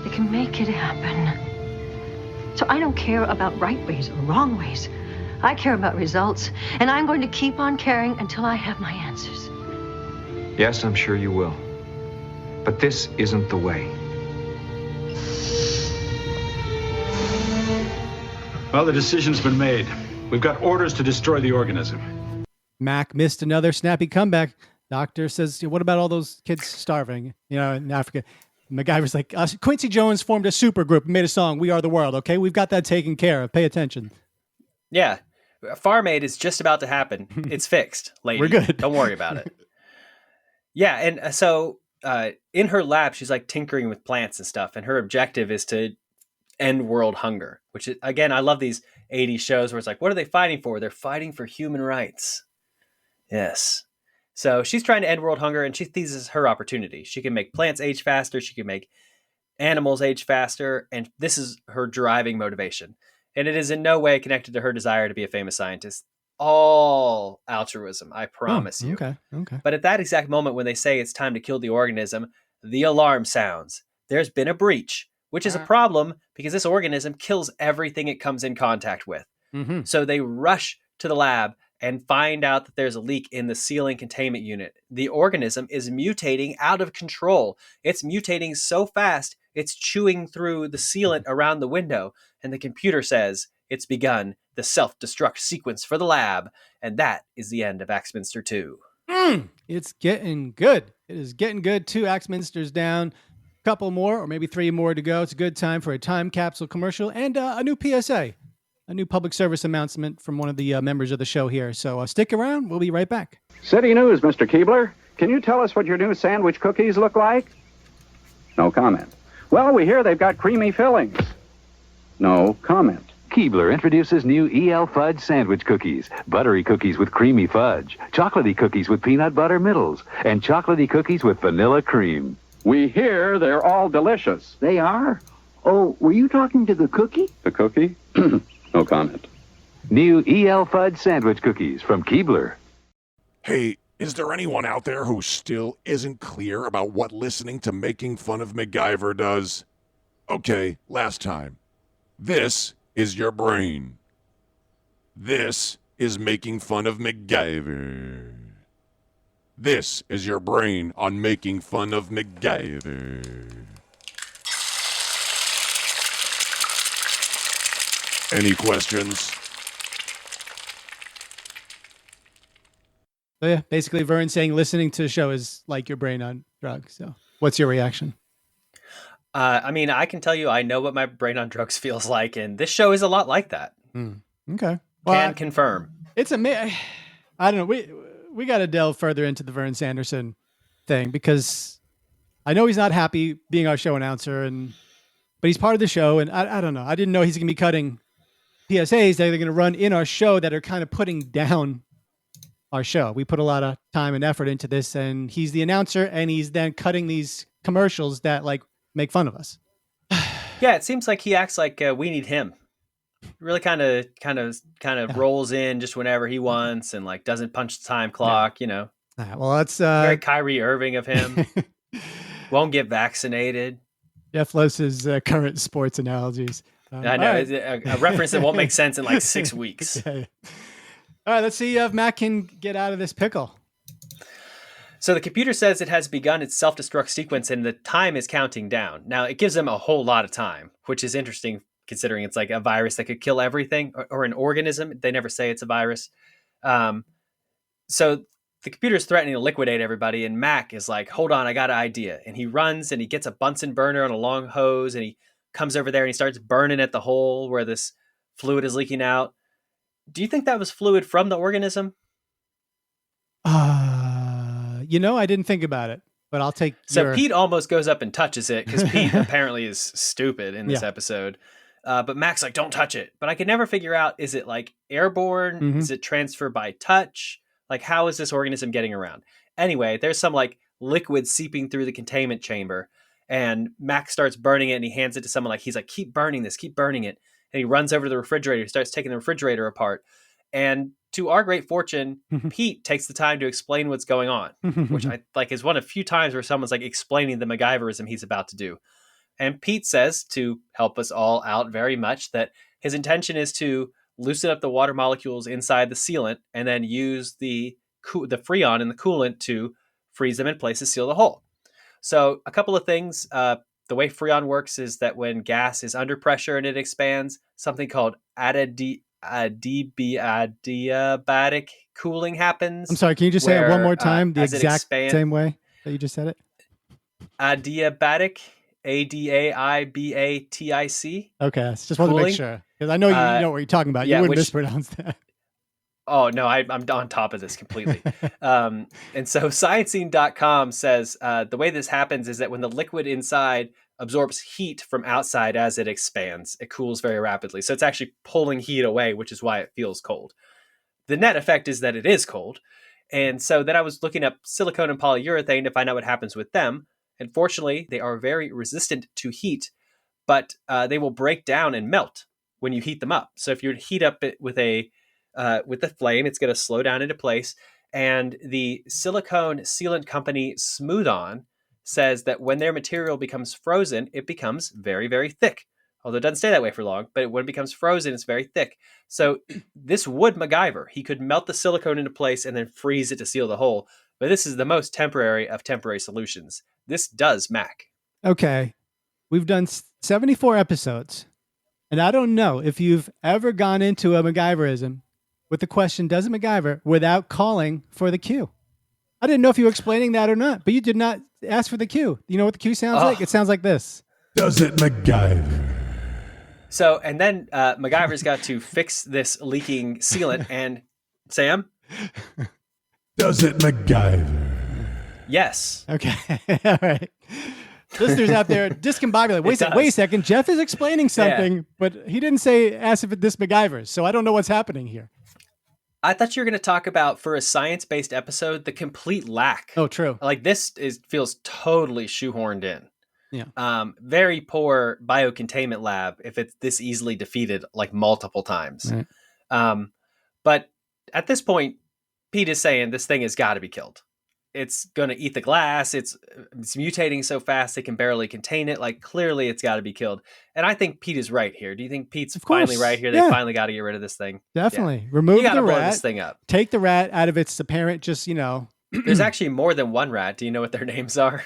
I: that can make it happen. So I don't care about right ways or wrong ways. I care about results, and I'm going to keep on caring until I have my answers.
G: Yes, I'm sure you will. But this isn't the way.
H: Well, the decision's been made. We've got orders to destroy the organism.
E: Mac missed another snappy comeback. Doctor says, what about all those kids starving, in Africa? MacGyver's like, Quincy Jones formed a super group and made a song, We Are the World, okay? We've got that taken care of. Pay attention.
F: Yeah. Farm Aid is just about to happen. It's fixed, lady.
E: We're good.
F: Don't worry about it. Yeah, and so in her lab, she's like tinkering with plants and stuff, and her objective is to end world hunger, which is, again, I love these 80s shows where it's like, what are they fighting for? They're fighting for human rights. Yes. So she's trying to end world hunger, and she sees this as her opportunity. She can make plants age faster. She can make animals age faster. And this is her driving motivation. And it is in no way connected to her desire to be a famous scientist. All altruism, I promise you.
E: Okay.
F: But at that exact moment when they say it's time to kill the organism, the alarm sounds. There's been a breach, which is a problem because this organism kills everything it comes in contact with.
E: Mm-hmm.
F: So they rush to the lab and find out that there's a leak in the sealing containment unit. The organism is mutating out of control. It's mutating so fast, it's chewing through the sealant around the window. And the computer says it's begun the self-destruct sequence for the lab. And that is the end of Axminster 2.
E: It's getting good. It is getting good. 2 Axminsters down. Couple more, or maybe 3 more to go. It's a good time for a time capsule commercial and a new PSA. A new public service announcement from one of the members of the show here. So stick around. We'll be right back.
K: City News, Mr. Keebler. Can you tell us what your new sandwich cookies look like? No comment. Well, we hear they've got creamy fillings. No comment.
L: Keebler introduces new E11 fudge sandwich cookies. Buttery cookies with creamy fudge. Chocolatey cookies with peanut butter middles. And chocolatey cookies with vanilla cream.
K: We hear they're all delicious.
M: They are? Oh, were you talking to the cookie?
K: The cookie? No comment.
L: New E11 fudge sandwich cookies from Keebler.
C: Hey, is there anyone out there who still isn't clear about what listening to Making Fun of MacGyver does? Okay, last time. This is your brain. This is Making Fun of MacGyver. This is your brain on Making Fun of MacGyver. Any questions?
E: So yeah, basically Vern saying listening to the show is like your brain on drugs. So what's your reaction?
F: I mean, I can tell you I know what my brain on drugs feels like, and this show is a lot like that.
E: Okay.
F: Can confirm.
E: It's I don't know. We got to delve further into the Vern Sanderson thing because I know he's not happy being our show announcer, but he's part of the show, and I don't know. I didn't know he's going to be cutting PSAs that are going to run in our show that are kind of putting down our show. We put a lot of time and effort into this, and he's the announcer, and he's then cutting these commercials that like make fun of us.
F: Yeah, it seems like he acts like we need him. Really kind of rolls in just whenever he wants and like doesn't punch the time clock, you know.
E: All right, well, that's
F: very Kyrie Irving of him. Won't get vaccinated.
E: Jeff loves his current sports analogies.
F: I know. Right. A reference that won't make sense in like 6 weeks.
E: Yeah. All right, let's see if Mac can get out of this pickle.
F: So the computer says it has begun its self-destruct sequence and the time is counting down. Now, it gives them a whole lot of time, which is interesting considering it's like a virus that could kill everything or an organism. They never say it's a virus. So the computer's threatening to liquidate everybody, and Mac is like, hold on, I got an idea. And he runs and he gets a Bunsen burner on a long hose and he comes over there and he starts burning at the hole where this fluid is leaking out. Do you think that was fluid from the organism?
E: I didn't think about it, but I'll take
F: So Pete almost goes up and touches it because Pete apparently is stupid in this episode. But Mac's like, don't touch it. But I could never figure out, is it like airborne?
E: Mm-hmm.
F: Is it transferred by touch? Like, how is this organism getting around? Anyway, there's some like liquid seeping through the containment chamber, and Mac starts burning it, and he hands it to someone. Like, he's like, keep burning this, keep burning it. And he runs over to the refrigerator, starts taking the refrigerator apart. And to our great fortune, Pete takes the time to explain what's going on, which I like is one of few times where someone's like explaining the MacGyverism he's about to do. And Pete says, to help us all out very much, that his intention is to loosen up the water molecules inside the sealant and then use the Freon in the coolant to freeze them in place to seal the hole. So a couple of things. The way Freon works is that when gas is under pressure and it expands, something called adiabatic cooling happens.
E: I'm sorry, can you just say it one more time, the exact same way that you just said it?
F: Adiabatic, Adaibatic.
E: Okay, I just wanted to make sure, because I know you know what you're talking about. You wouldn't mispronounce that.
F: Oh, no, I'm on top of this completely. And so Sciencing.com says the way this happens is that when the liquid inside absorbs heat from outside as it expands, it cools very rapidly. So it's actually pulling heat away, which is why it feels cold. The net effect is that it is cold. And so then I was looking up silicone and polyurethane to find out what happens with them. And fortunately, they are very resistant to heat, but they will break down and melt when you heat them up. So if you heat up it with the flame, it's going to slow down into place. And the silicone sealant company Smooth On says that when their material becomes frozen, it becomes very, very thick. Although it doesn't stay that way for long, but when it becomes frozen, it's very thick. So this would MacGyver. He could melt the silicone into place and then freeze it to seal the hole. But this is the most temporary of temporary solutions. This does Mac.
E: Okay. We've done 74 episodes. And I don't know if you've ever gone into a MacGyverism with the question, does it MacGyver, without calling for the cue. I didn't know if you were explaining that or not, but you did not ask for the cue. You know what the cue sounds like? It sounds like this.
C: Does it MacGyver?
F: So, and then MacGyver's got to fix this leaking sealant. And Sam?
C: Does it MacGyver?
F: Yes.
E: Okay. All right. Listeners out there, discombobulate. Wait a second. Jeff is explaining something, but he didn't ask if this MacGyvers. So I don't know what's happening here.
F: I thought you were going to talk about, for a science-based episode, the complete lack.
E: Oh, true.
F: Like, this feels totally shoehorned in.
E: Yeah.
F: Very poor biocontainment lab if it's this easily defeated like multiple times.
E: Right.
F: But at this point, Pete is saying this thing has got to be killed. It's going to eat the glass. It's mutating so fast they can barely contain it. Like, clearly it's got to be killed. And I think Pete is right here. Do you think Pete's finally right here? They finally got to get rid of this thing.
E: Definitely.
F: Yeah.
E: Remove the
F: blow
E: rat.
F: This thing up.
E: Take the rat out of its apparent,
F: There's actually more than one rat. Do you know what their names are?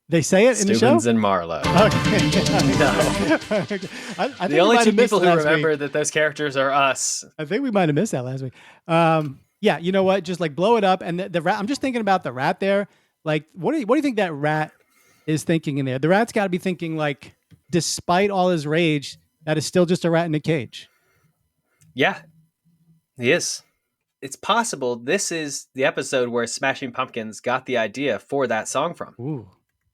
E: They say it in the show?
F: Stubbins and Marlowe.
E: Okay.
F: No.
E: I
F: the only two people who remember that those characters are us.
E: I think we might have missed that last week. Yeah, you know what? Just like blow it up. And the rat, I'm just thinking about the rat there. Like, what do you think that rat is thinking in there? The rat's got to be thinking, like, despite all his rage, that is still just a rat in a cage.
F: Yeah, he is. It's possible this is the episode where Smashing Pumpkins got the idea for that song from.
E: Ooh.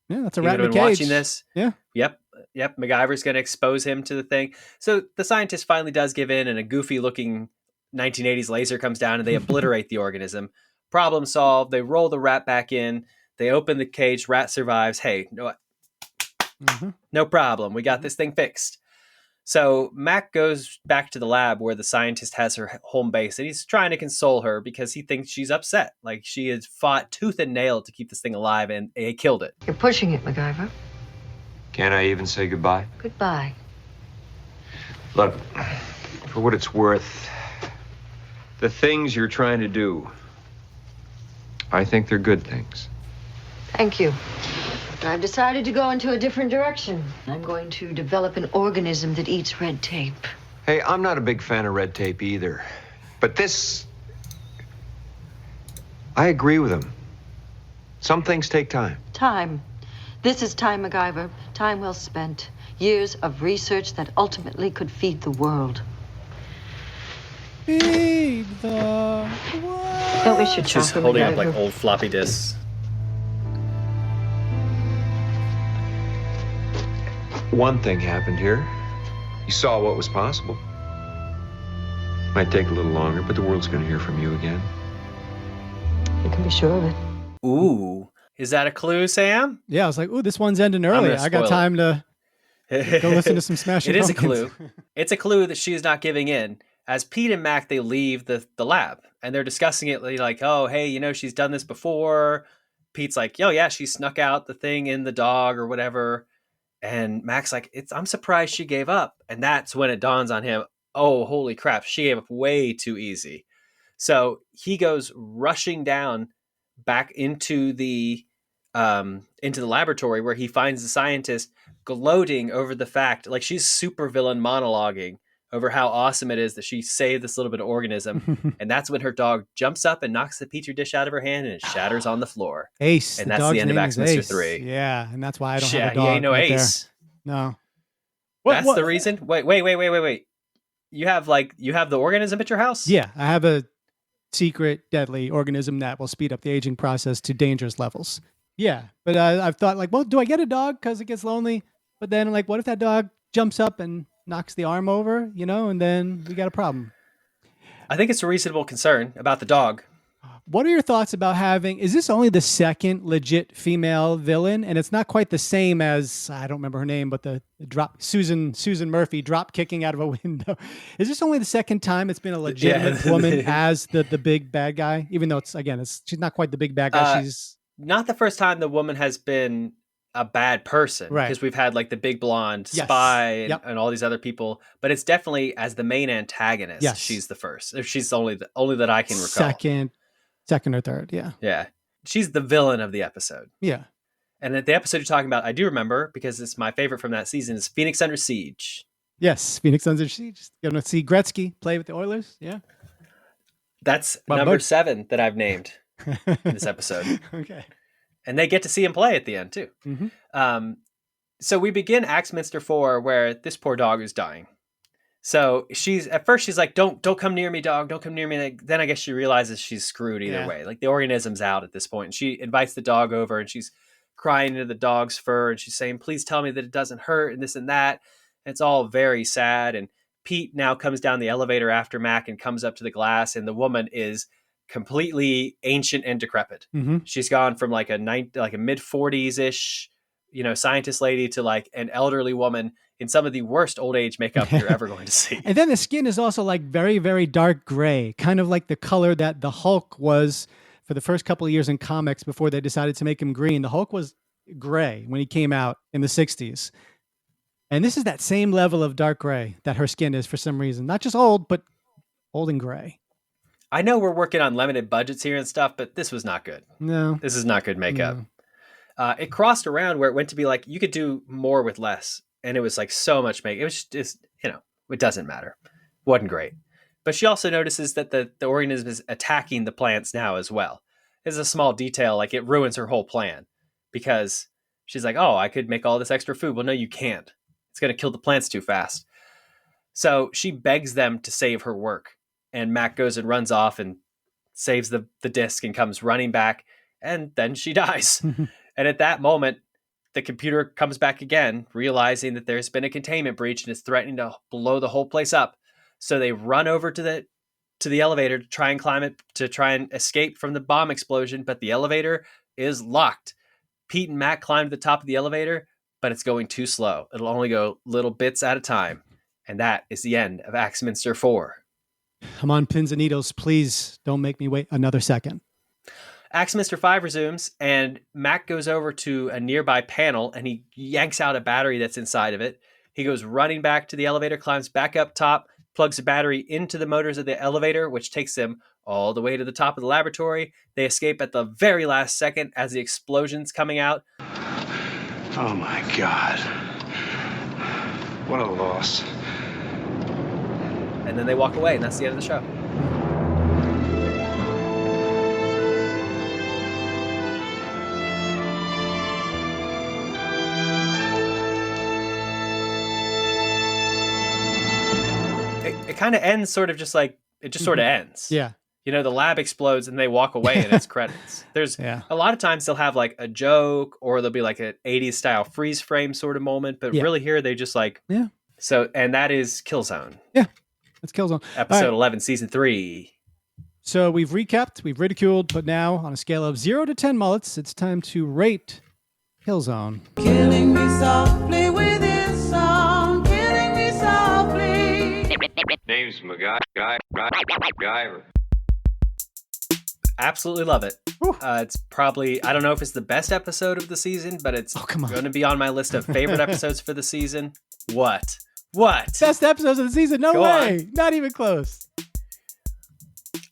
E: Yeah, that's a rat in a cage.
F: Watching this.
E: Yeah.
F: Yep. MacGyver's going to expose him to the thing. So the scientist finally does give in, and a goofy-looking 1980s laser comes down, and they obliterate the organism. Problem solved. They roll the rat back in. They open the cage. Rat survives. Hey, no problem. We got this thing fixed. So Mac goes back to the lab where the scientist has her home base, and he's trying to console her because he thinks she's upset. Like, she has fought tooth and nail to keep this thing alive, and they killed it.
I: You're pushing it, MacGyver.
G: Can't I even say goodbye?
I: Goodbye.
G: Look, for what it's worth, the things you're trying to do, I think they're good things.
I: Thank you. I've decided to go into a different direction. I'm going to develop an organism that eats red tape.
G: Hey, I'm not a big fan of red tape either. But this... I agree with him. Some things take time.
I: Time. This is time, MacGyver. Time well spent. Years of research that ultimately could feed the world.
E: Feed the
I: Don't wish your
F: She's
I: chocolate,
F: holding up like
I: MacGyver.
F: old floppy disks.
G: One thing happened here. You saw what was possible. Might take a little longer, but the world's going to hear from you again.
I: You can be sure of it.
F: Ooh. Is that a clue, Sam?
E: Yeah, I was like, ooh, this one's ending early.
F: gonna
E: I got
F: spoil
E: time to go listen to some Smashing
F: It is a
E: Pumpkins.
F: clue. It's a clue that she's not giving in. As Pete and Mac, they leave the lab, and they're discussing it like, oh, hey, you know, she's done this before. Pete's like, oh, yeah, she snuck out the thing in the dog or whatever. And Mac's like, I'm surprised she gave up. And that's when it dawns on him, oh, holy crap, she gave up way too easy. So he goes rushing down back into the laboratory where he finds the scientist gloating over the fact, like she's supervillain monologuing over how awesome it is that she saved this little bit of organism. And that's when her dog jumps up and knocks the petri dish out of her hand and it shatters on the floor.
E: Ace.
F: And that's the end of Axminster 3.
E: Yeah, and that's why I don't have
F: Yeah,
E: a dog.
F: he ain't no
E: right
F: Ace.
E: There. No.
F: That's the reason. Wait. You have the organism at your house?
E: Yeah, I have a secret deadly organism that will speed up the aging process to dangerous levels. Yeah, but I've thought like, well, do I get a dog because it gets lonely? But then like, what if that dog jumps up and knocks the arm over, you know, and then we got a problem.
F: I think it's a reasonable concern about the dog.
E: What are your thoughts about is this only the second legit female villain? And it's not quite the same as, I don't remember her name, but the Susan Murphy drop kicking out of a window. Is this only the second time it's been a legitimate woman as the big bad guy? Even though she's not quite the big bad guy. She's
F: not the first time the woman has been a bad person,
E: right?
F: Because we've had like the big blonde spy and all these other people, but it's definitely as the main antagonist.
E: Yes.
F: She's the first. She's only that I can recall.
E: Second or third, yeah.
F: Yeah. She's the villain of the episode.
E: Yeah.
F: And the episode you're talking about, I do remember because it's my favorite from that season, is Phoenix Under Siege.
E: Yes, Phoenix Under Siege. You're going to see Gretzky play with the Oilers, yeah.
F: That's number 7 that I've named in this episode.
E: Okay.
F: And they get to see him play at the end, too.
E: Mm-hmm.
F: So we begin Axminster 4, where this poor dog is dying. So at first she's like, don't come near me, dog. Don't come near me. Then I guess she realizes she's screwed either way. Like the organism's out at this point. And she invites the dog over and she's crying into the dog's fur. And she's saying, please tell me that it doesn't hurt and this and that. And it's all very sad. And Pete now comes down the elevator after Mac and comes up to the glass. And the woman is completely ancient and decrepit.
E: Mm-hmm.
F: She's gone from like a mid 40s ish, scientist lady to like an elderly woman in some of the worst old age makeup you're ever going to see.
E: And then the skin is also like very, very dark gray, kind of like the color that the Hulk was for the first couple of years in comics before they decided to make him green. The Hulk was gray when he came out in the 60s. And this is that same level of dark gray that her skin is for some reason. Not just old, but old and gray.
F: I know we're working on limited budgets here and stuff, but this was not good.
E: No.
F: This is not good makeup. No. It crossed around where it went to be like, you could do more with less. And it was like so much makeup. It was just, it doesn't matter. Wasn't great. But she also notices that the organism is attacking the plants now as well. It's a small detail, like it ruins her whole plan because she's like, oh, I could make all this extra food. Well, no, you can't. It's going to kill the plants too fast. So she begs them to save her work. And Mac goes and runs off and saves the disc and comes running back. And then she dies. And at that moment, the computer comes back again, realizing that there's been a containment breach and is threatening to blow the whole place up. So they run over to the elevator to try and climb it, to try and escape from the bomb explosion. But the elevator is locked. Pete and Mac climb to the top of the elevator, but it's going too slow. It'll only go little bits at a time. And that is the end of Axminster 4.
E: Come on, pins and needles. Please don't make me wait another second.
F: Axminster 5 resumes, and Mac goes over to a nearby panel, and he yanks out a battery that's inside of it. He goes running back to the elevator, climbs back up top, plugs a battery into the motors of the elevator, which takes them all the way to the top of the laboratory. They escape at the very last second as the explosion's coming out.
H: Oh, my God. What a loss.
F: And then they walk away, and that's the end of the show. It kind of ends sort of just like it just sort of ends.
E: Yeah.
F: You know, the lab explodes and they walk away and it's credits. There's a lot of times they'll have like a joke or there'll be like an 80s style freeze frame sort of moment. But really here they just like, So, and that is Killzone.
E: Yeah. That's Killzone.
F: Episode 11, season 3.
E: So we've recapped, we've ridiculed, but now on a scale of 0 to 10 mullets, it's time to rate Killzone.
B: Killing me softly with his song, killing me softly.
G: Name's MacGyver.
F: Absolutely love it. It's probably, I don't know if it's the best episode of the season, but it's going to be on my list of favorite episodes for the season. What?
E: Best episodes of the season? No way. Not even close.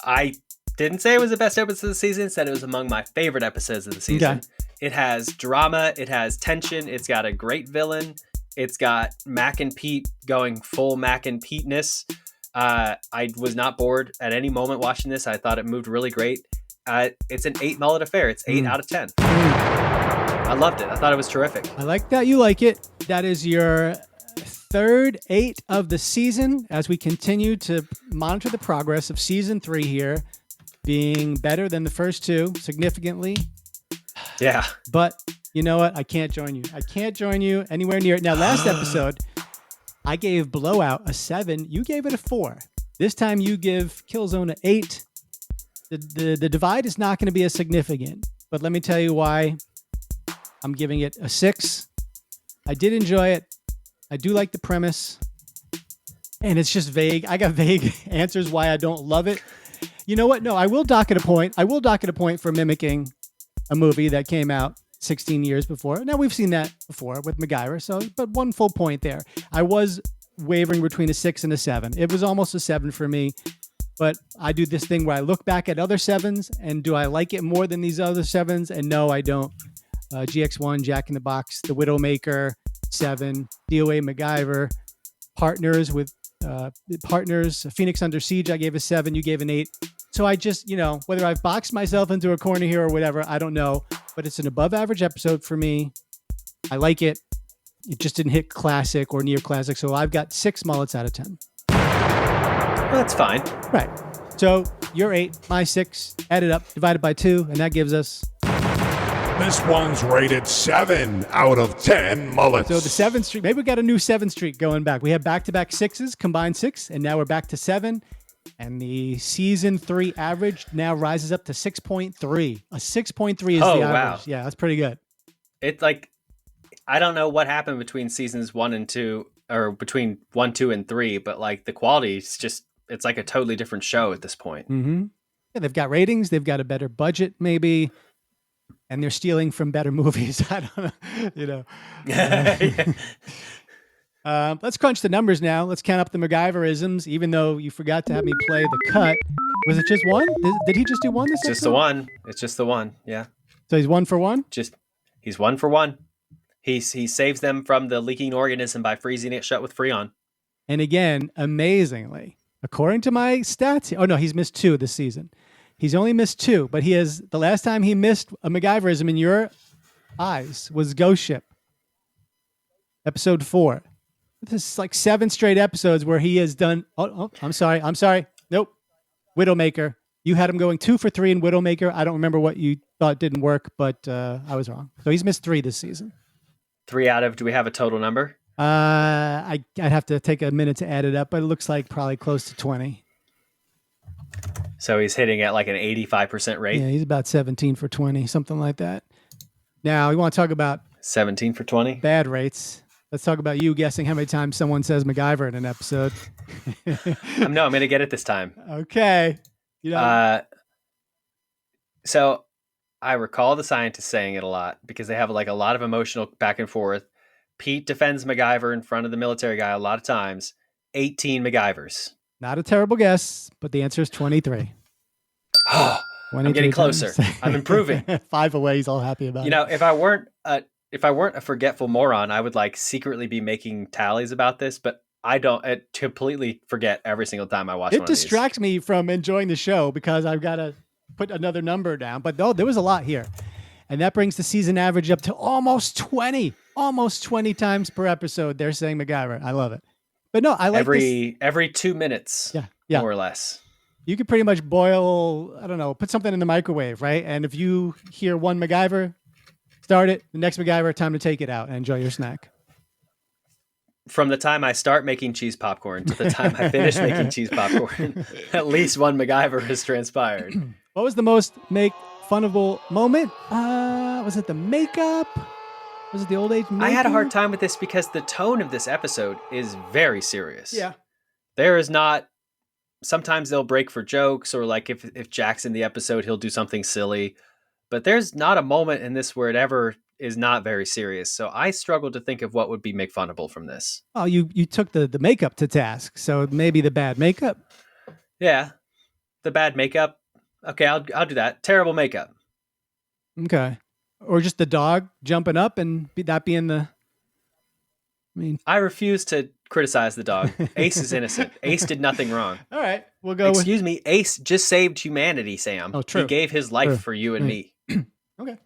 F: I didn't say it was the best episode of the season. Said it was among my favorite episodes of the season. Okay. It has drama. It has tension. It's got a great villain. It's got Mac and Pete going full Mac and Pete-ness. I was not bored at any moment watching this. I thought it moved really great. It's an 8 mullet affair. It's 8 out of 10. I loved it. I thought it was terrific.
E: I like that you like it. That is your third 8 of the season as we continue to monitor the progress of season 3 here, being better than the first 2 significantly.
F: Yeah.
E: But you know what? I can't join you. I can't join you anywhere near it. Now, last episode, I gave Blowout a 7. You gave it a 4. This time you give Killzone an 8. The divide is not going to be as significant, but let me tell you why I'm giving it a 6. I did enjoy it. I do like the premise, and it's just vague. I got vague answers why I don't love it. You know what? No, I will dock it a point. I will dock it a point for mimicking a movie that came out 16 years before. Now, we've seen that before with MacGyver, so, but 1 full point there. I was wavering between a 6 and a 7. It was almost a 7 for me. But I do this thing where I look back at other 7s and do I like it more than these other 7s? And no, I don't. GX1, Jack in the Box, The Widowmaker, 7, DOA MacGyver, Partners, Phoenix Under Siege, I gave a 7, you gave an 8. So I just, whether I've boxed myself into a corner here or whatever, I don't know. But it's an above average episode for me. I like it. It just didn't hit classic or near classic. So I've got 6 mullets out of 10.
F: Well, that's fine.
E: Right. So your 8, my 6, added up, divided by 2, and that gives us...
C: This one's rated 7 out of 10 mullets.
E: So the 7th streak, maybe we got a new 7 streak going back. We have back-to-back 6s, combined 6, and now we're back to 7. And the season 3 average now rises up to 6.3. A 6.3 is the average. Wow. Yeah, that's pretty good.
F: It's like, I don't know what happened between seasons 1 and 2, or between 1, 2, and 3, but like the quality is just, it's like a totally different show at this point.
E: Mm-hmm. Yeah, they've got ratings. They've got a better budget, maybe. And they're stealing from better movies. I don't know, let's crunch the numbers now. Let's count up the MacGyverisms, even though you forgot to have me play the cut. Was it just one? Did he just do one this episode?
F: Just the one. It's just the one, yeah.
E: So he's 1 for 1?
F: He's 1 for 1. He saves them from the leaking organism by freezing it shut with Freon.
E: And again, amazingly, according to my stats, he's missed 2 this season. He's only missed 2, but the last time he missed a MacGyverism in your eyes was Ghost Ship. Episode 4. This is like 7 straight episodes where he has done, I'm sorry. Nope. Widowmaker. You had him going 2 for 3 in Widowmaker. I don't remember what you thought didn't work, but I was wrong. So he's missed 3 this season.
F: 3 out of, do we have a total number?
E: I'd have to take a minute to add it up, but it looks like probably close to 20.
F: So he's hitting at like an 85% rate?
E: Yeah, he's about 17 for 20, something like that. Now, we want to talk about
F: 17 for 20?
E: Bad rates. Let's talk about you guessing how many times someone says MacGyver in an episode.
F: I'm going to get it this time.
E: Okay.
F: So I recall the scientists saying it a lot because they have like a lot of emotional back and forth. Pete defends MacGyver in front of the military guy a lot of times. 18 MacGyvers.
E: Not a terrible guess, but the answer is 23.
F: I'm getting closer. I'm improving.
E: 5 away. He's all happy about it.
F: If I weren't a forgetful moron, I would like secretly be making tallies about this, but I don't. I completely forget every single time I watch one of these.
E: It distracts me from enjoying the show because I've got to put another number down. But there was a lot here. And that brings the season average up to almost 20. Almost 20 times per episode they're saying MacGyver. I love it. But no, I like
F: every 2 minutes, more or less.
E: you could pretty much boil, I don't know, put something in the microwave, right? And if you hear one MacGyver, start it. The next MacGyver, time to take it out and enjoy your snack.
F: From the time I start making cheese popcorn to the time I finish making cheese popcorn, at least one MacGyver has transpired.
E: What was the most make funnable moment? Was it the makeup? Was it the old age makeup?
F: I had a hard time with this because the tone of this episode is very serious.
E: Yeah.
F: There is not... Sometimes they'll break for jokes, or like if Jack's in the episode, he'll do something silly. But there's not a moment in this where it ever is not very serious. So I struggled to think of what would be make funnable from this.
E: Oh, you took the makeup to task. So maybe the bad makeup?
F: Yeah. The bad makeup. Okay, I'll do that. Terrible makeup.
E: Okay. Or just the dog jumping up and that being the...
F: I refuse to criticize the dog. Ace is innocent. Ace did nothing wrong.
E: All right, we'll go
F: Excuse me, Ace just saved humanity, Sam.
E: Oh, true.
F: He gave his life for you and me.
E: Okay.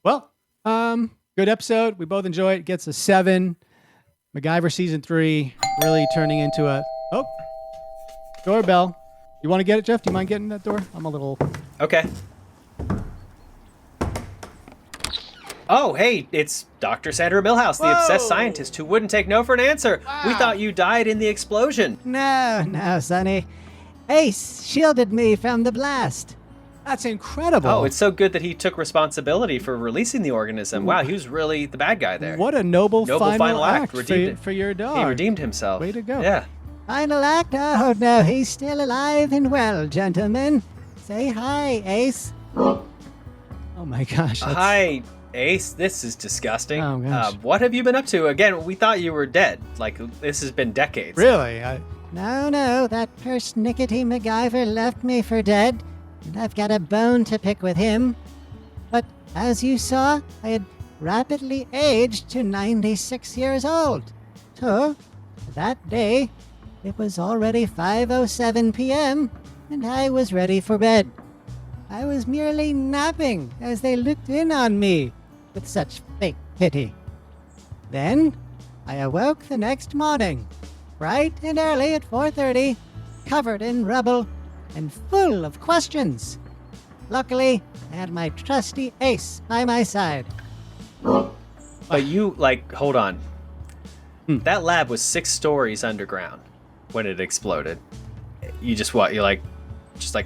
E: Well, good episode. We both enjoy it. It gets a 7. MacGyver season 3 really turning into a... Oh, doorbell. You want to get it, Jeff? Do you mind getting that door? I'm a little...
F: Okay. Oh, hey, it's Dr. Sandra Milhouse, the obsessed scientist who wouldn't take no for an answer. Wow. We thought you died in the explosion.
N: No, Sonny. Ace shielded me from the blast.
E: That's incredible.
F: Oh, it's so good that he took responsibility for releasing the organism. Wow, he was really the bad guy there.
E: What a noble final act
F: redeemed
E: for your dog.
F: He redeemed himself.
E: Way to go.
F: Yeah.
N: Final act? Oh, no, he's still alive and well, gentlemen. Say hi, Ace.
E: Oh, my gosh.
F: Hi, Ace, this is disgusting.
E: Oh, gosh.
F: What have you been up to? Again, we thought you were dead. Like, this has been decades.
E: Really?
N: No, that persnickety MacGyver left me for dead, and I've got a bone to pick with him. But as you saw, I had rapidly aged to 96 years old. So, that day, it was already 5:07 p.m., and I was ready for bed. I was merely napping as they looked in on me with such fake pity. Then, I awoke the next morning, bright and early at 4:30, covered in rubble and full of questions. Luckily, I had my trusty Ace by my side.
F: But you, hold on. That lab was 6 stories underground when it exploded. You just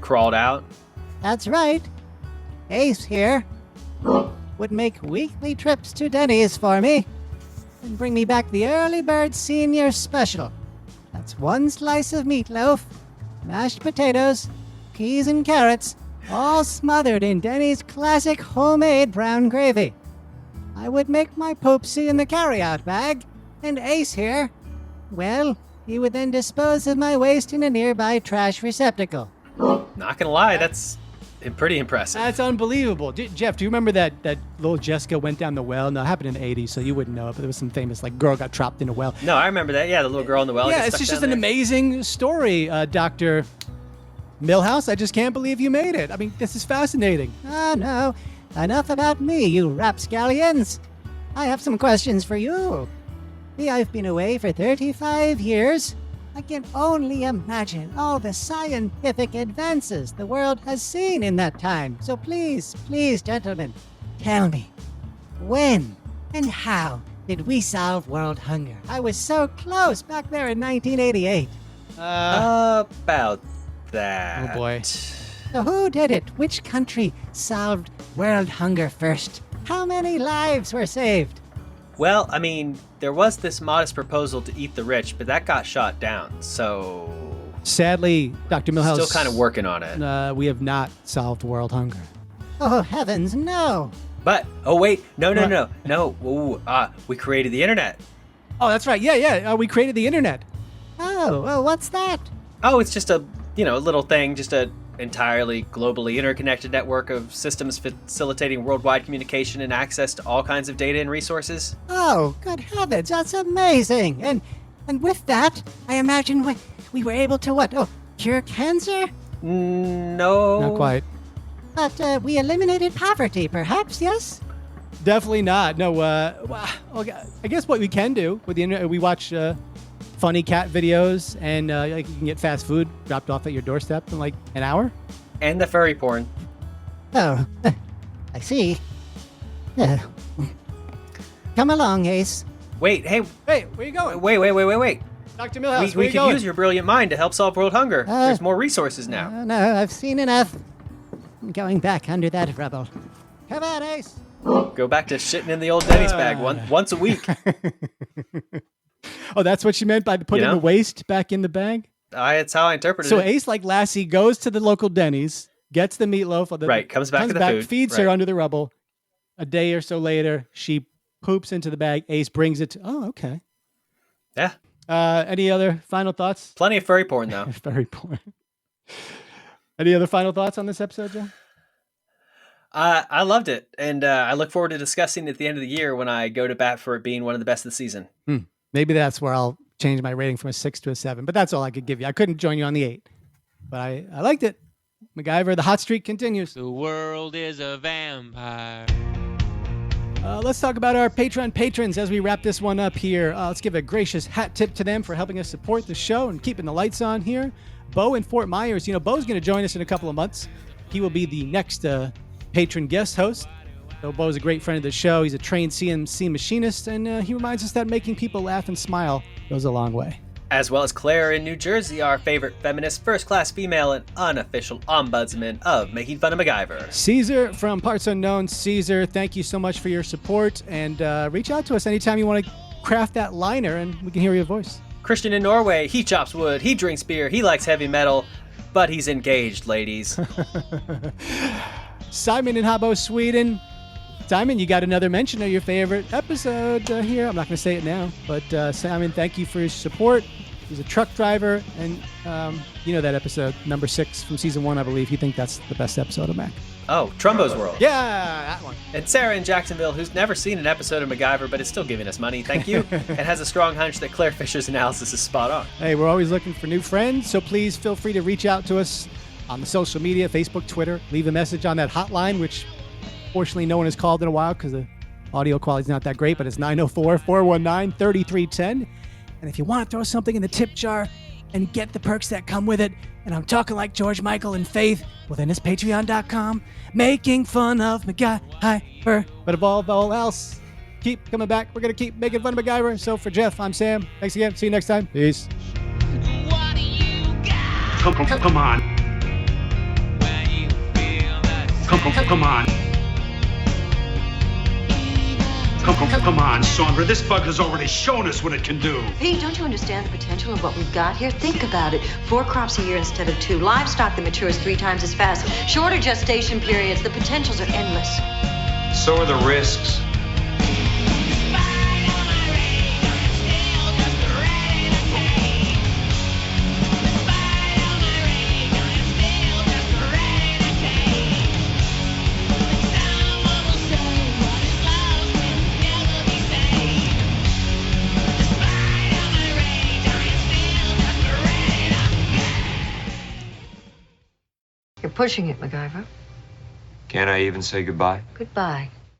F: crawled out?
N: That's right. Ace here would make weekly trips to Denny's for me and bring me back the Early Bird Senior Special. That's 1 slice of meatloaf, mashed potatoes, peas and carrots, all smothered in Denny's classic homemade brown gravy. I would make my poopsie in the carry-out bag, and Ace here, well, he would then dispose of my waste in a nearby trash receptacle.
F: Not gonna lie, that's pretty impressive.
E: That's unbelievable. Jeff, do you remember that little Jessica went down the well? No, it happened in the 80s, so you wouldn't know it, but there was some famous girl got trapped in a well.
F: No, I remember that. Yeah, the little girl in the well.
E: Yeah, it's just an amazing story, Dr. Milhouse. I just can't believe you made it. I mean, this is fascinating.
N: Oh, no. Enough about me, you rapscallions. I have some questions for you. See, I've been away for 35 years. I can only imagine all the scientific advances the world has seen in that time. So please, gentlemen, tell me, when and how did we solve world hunger? I was so close back there in 1988.
F: About that.
E: Oh, boy.
N: So who did it? Which country solved world hunger first? How many lives were saved?
F: Well, I mean, there was this modest proposal to eat the rich, but that got shot down, so...
E: Sadly, Dr. Milhouse...
F: Still kind of working on it.
E: We have not solved world hunger.
N: Oh, heavens, no.
F: But, oh wait, no. Ooh, we created the internet.
E: Oh, that's right. Yeah. We created the internet.
N: Oh, well, what's that?
F: Oh, it's just a, little thing, just a entirely globally interconnected network of systems facilitating worldwide communication and access to all kinds of data and resources.
N: Oh, good heavens, that's amazing. And with that, I imagine we were able to what? Oh, cure cancer?
F: No.
E: Not quite.
N: But we eliminated poverty, perhaps, yes?
E: Definitely not. No, okay, I guess what we can do with the internet, we watch funny cat videos, and like you can get fast food dropped off at your doorstep in like an hour.
F: And the furry porn.
N: Oh, I see. Come along, Ace.
F: Wait, hey.
E: Hey, where you going?
F: Wait.
E: Dr. Millhouse,
F: We could use your brilliant mind to help solve world hunger. There's more resources now.
N: No, I've seen enough. I'm going back under that rubble. Come on, Ace.
F: Go back to shitting in the old Denny's bag once a week.
E: Oh, that's what she meant by putting the waste back in the bag?
F: That's how I interpreted it.
E: So Ace, like Lassie, goes to the local Denny's, gets the meatloaf.
F: Comes back to the food.
E: Feeds her under the rubble. A day or so later, she poops into the bag. Ace brings it. Oh, okay.
F: Yeah.
E: Any other final thoughts?
F: Plenty of furry porn, though.
E: Furry porn. Any other final thoughts on this episode, Joe?
F: I loved it, and I look forward to discussing it at the end of the year when I go to bat for it being one of the best of the season.
E: Maybe that's where I'll change my rating from a 6 to a 7, but that's all I could give you. I couldn't join you on the 8, but I liked it. MacGyver, the hot streak continues.
O: The world is a vampire.
E: Let's talk about our Patreon patrons as we wrap this one up here. Let's give a gracious hat tip to them for helping us support the show and keeping the lights on here. Bo in Fort Myers. Bo's going to join us in a couple of months. He will be the next patron guest host. So Bo's a great friend of the show. He's a trained CNC machinist, and he reminds us that making people laugh and smile goes a long way.
F: As well as Claire in New Jersey, our favorite feminist, first-class female, and unofficial ombudsman of Making Fun of MacGyver.
E: Caesar from Parts Unknown. Caesar, thank you so much for your support, and reach out to us anytime you want to craft that liner, and we can hear your voice.
F: Christian in Norway, he chops wood, he drinks beer, he likes heavy metal, but he's engaged, ladies.
E: Simon in Habbo, Sweden. Simon, you got another mention of your favorite episode here. I'm not going to say it now, but Simon, thank you for your support. He's a truck driver, and you know that episode, number 6 from season 1, I believe. You think that's the best episode of Mac?
F: Oh, Trumbo's World.
E: Yeah, that one.
F: And Sarah in Jacksonville, who's never seen an episode of MacGyver, but is still giving us money, thank you, and has a strong hunch that Claire Fisher's analysis is spot on.
E: Hey, we're always looking for new friends, so please feel free to reach out to us on the social media, Facebook, Twitter. Leave a message on that hotline, which fortunately no one has called in a while because the audio quality is not that great, but it's 904-419-3310. And if you want to throw something in the tip jar and get the perks that come with it, and I'm talking like George Michael and Faith, well then it's patreon.com, making fun of MacGyver. But above all else, keep coming back. We're going to keep making fun of MacGyver. So for Jeff, I'm Sam. Thanks again. See you next time. Peace.
H: Come on. Come on. Come on, Sandra. This bug has already shown us what it can do.
I: Pete, don't you understand the potential of what we've got here? Think about it. 4 crops a year instead of 2. Livestock that matures 3 times as fast. Shorter gestation periods. The potentials are endless.
G: So are the risks.
I: You're pushing it, MacGyver.
G: Can't I even say goodbye?
I: Goodbye.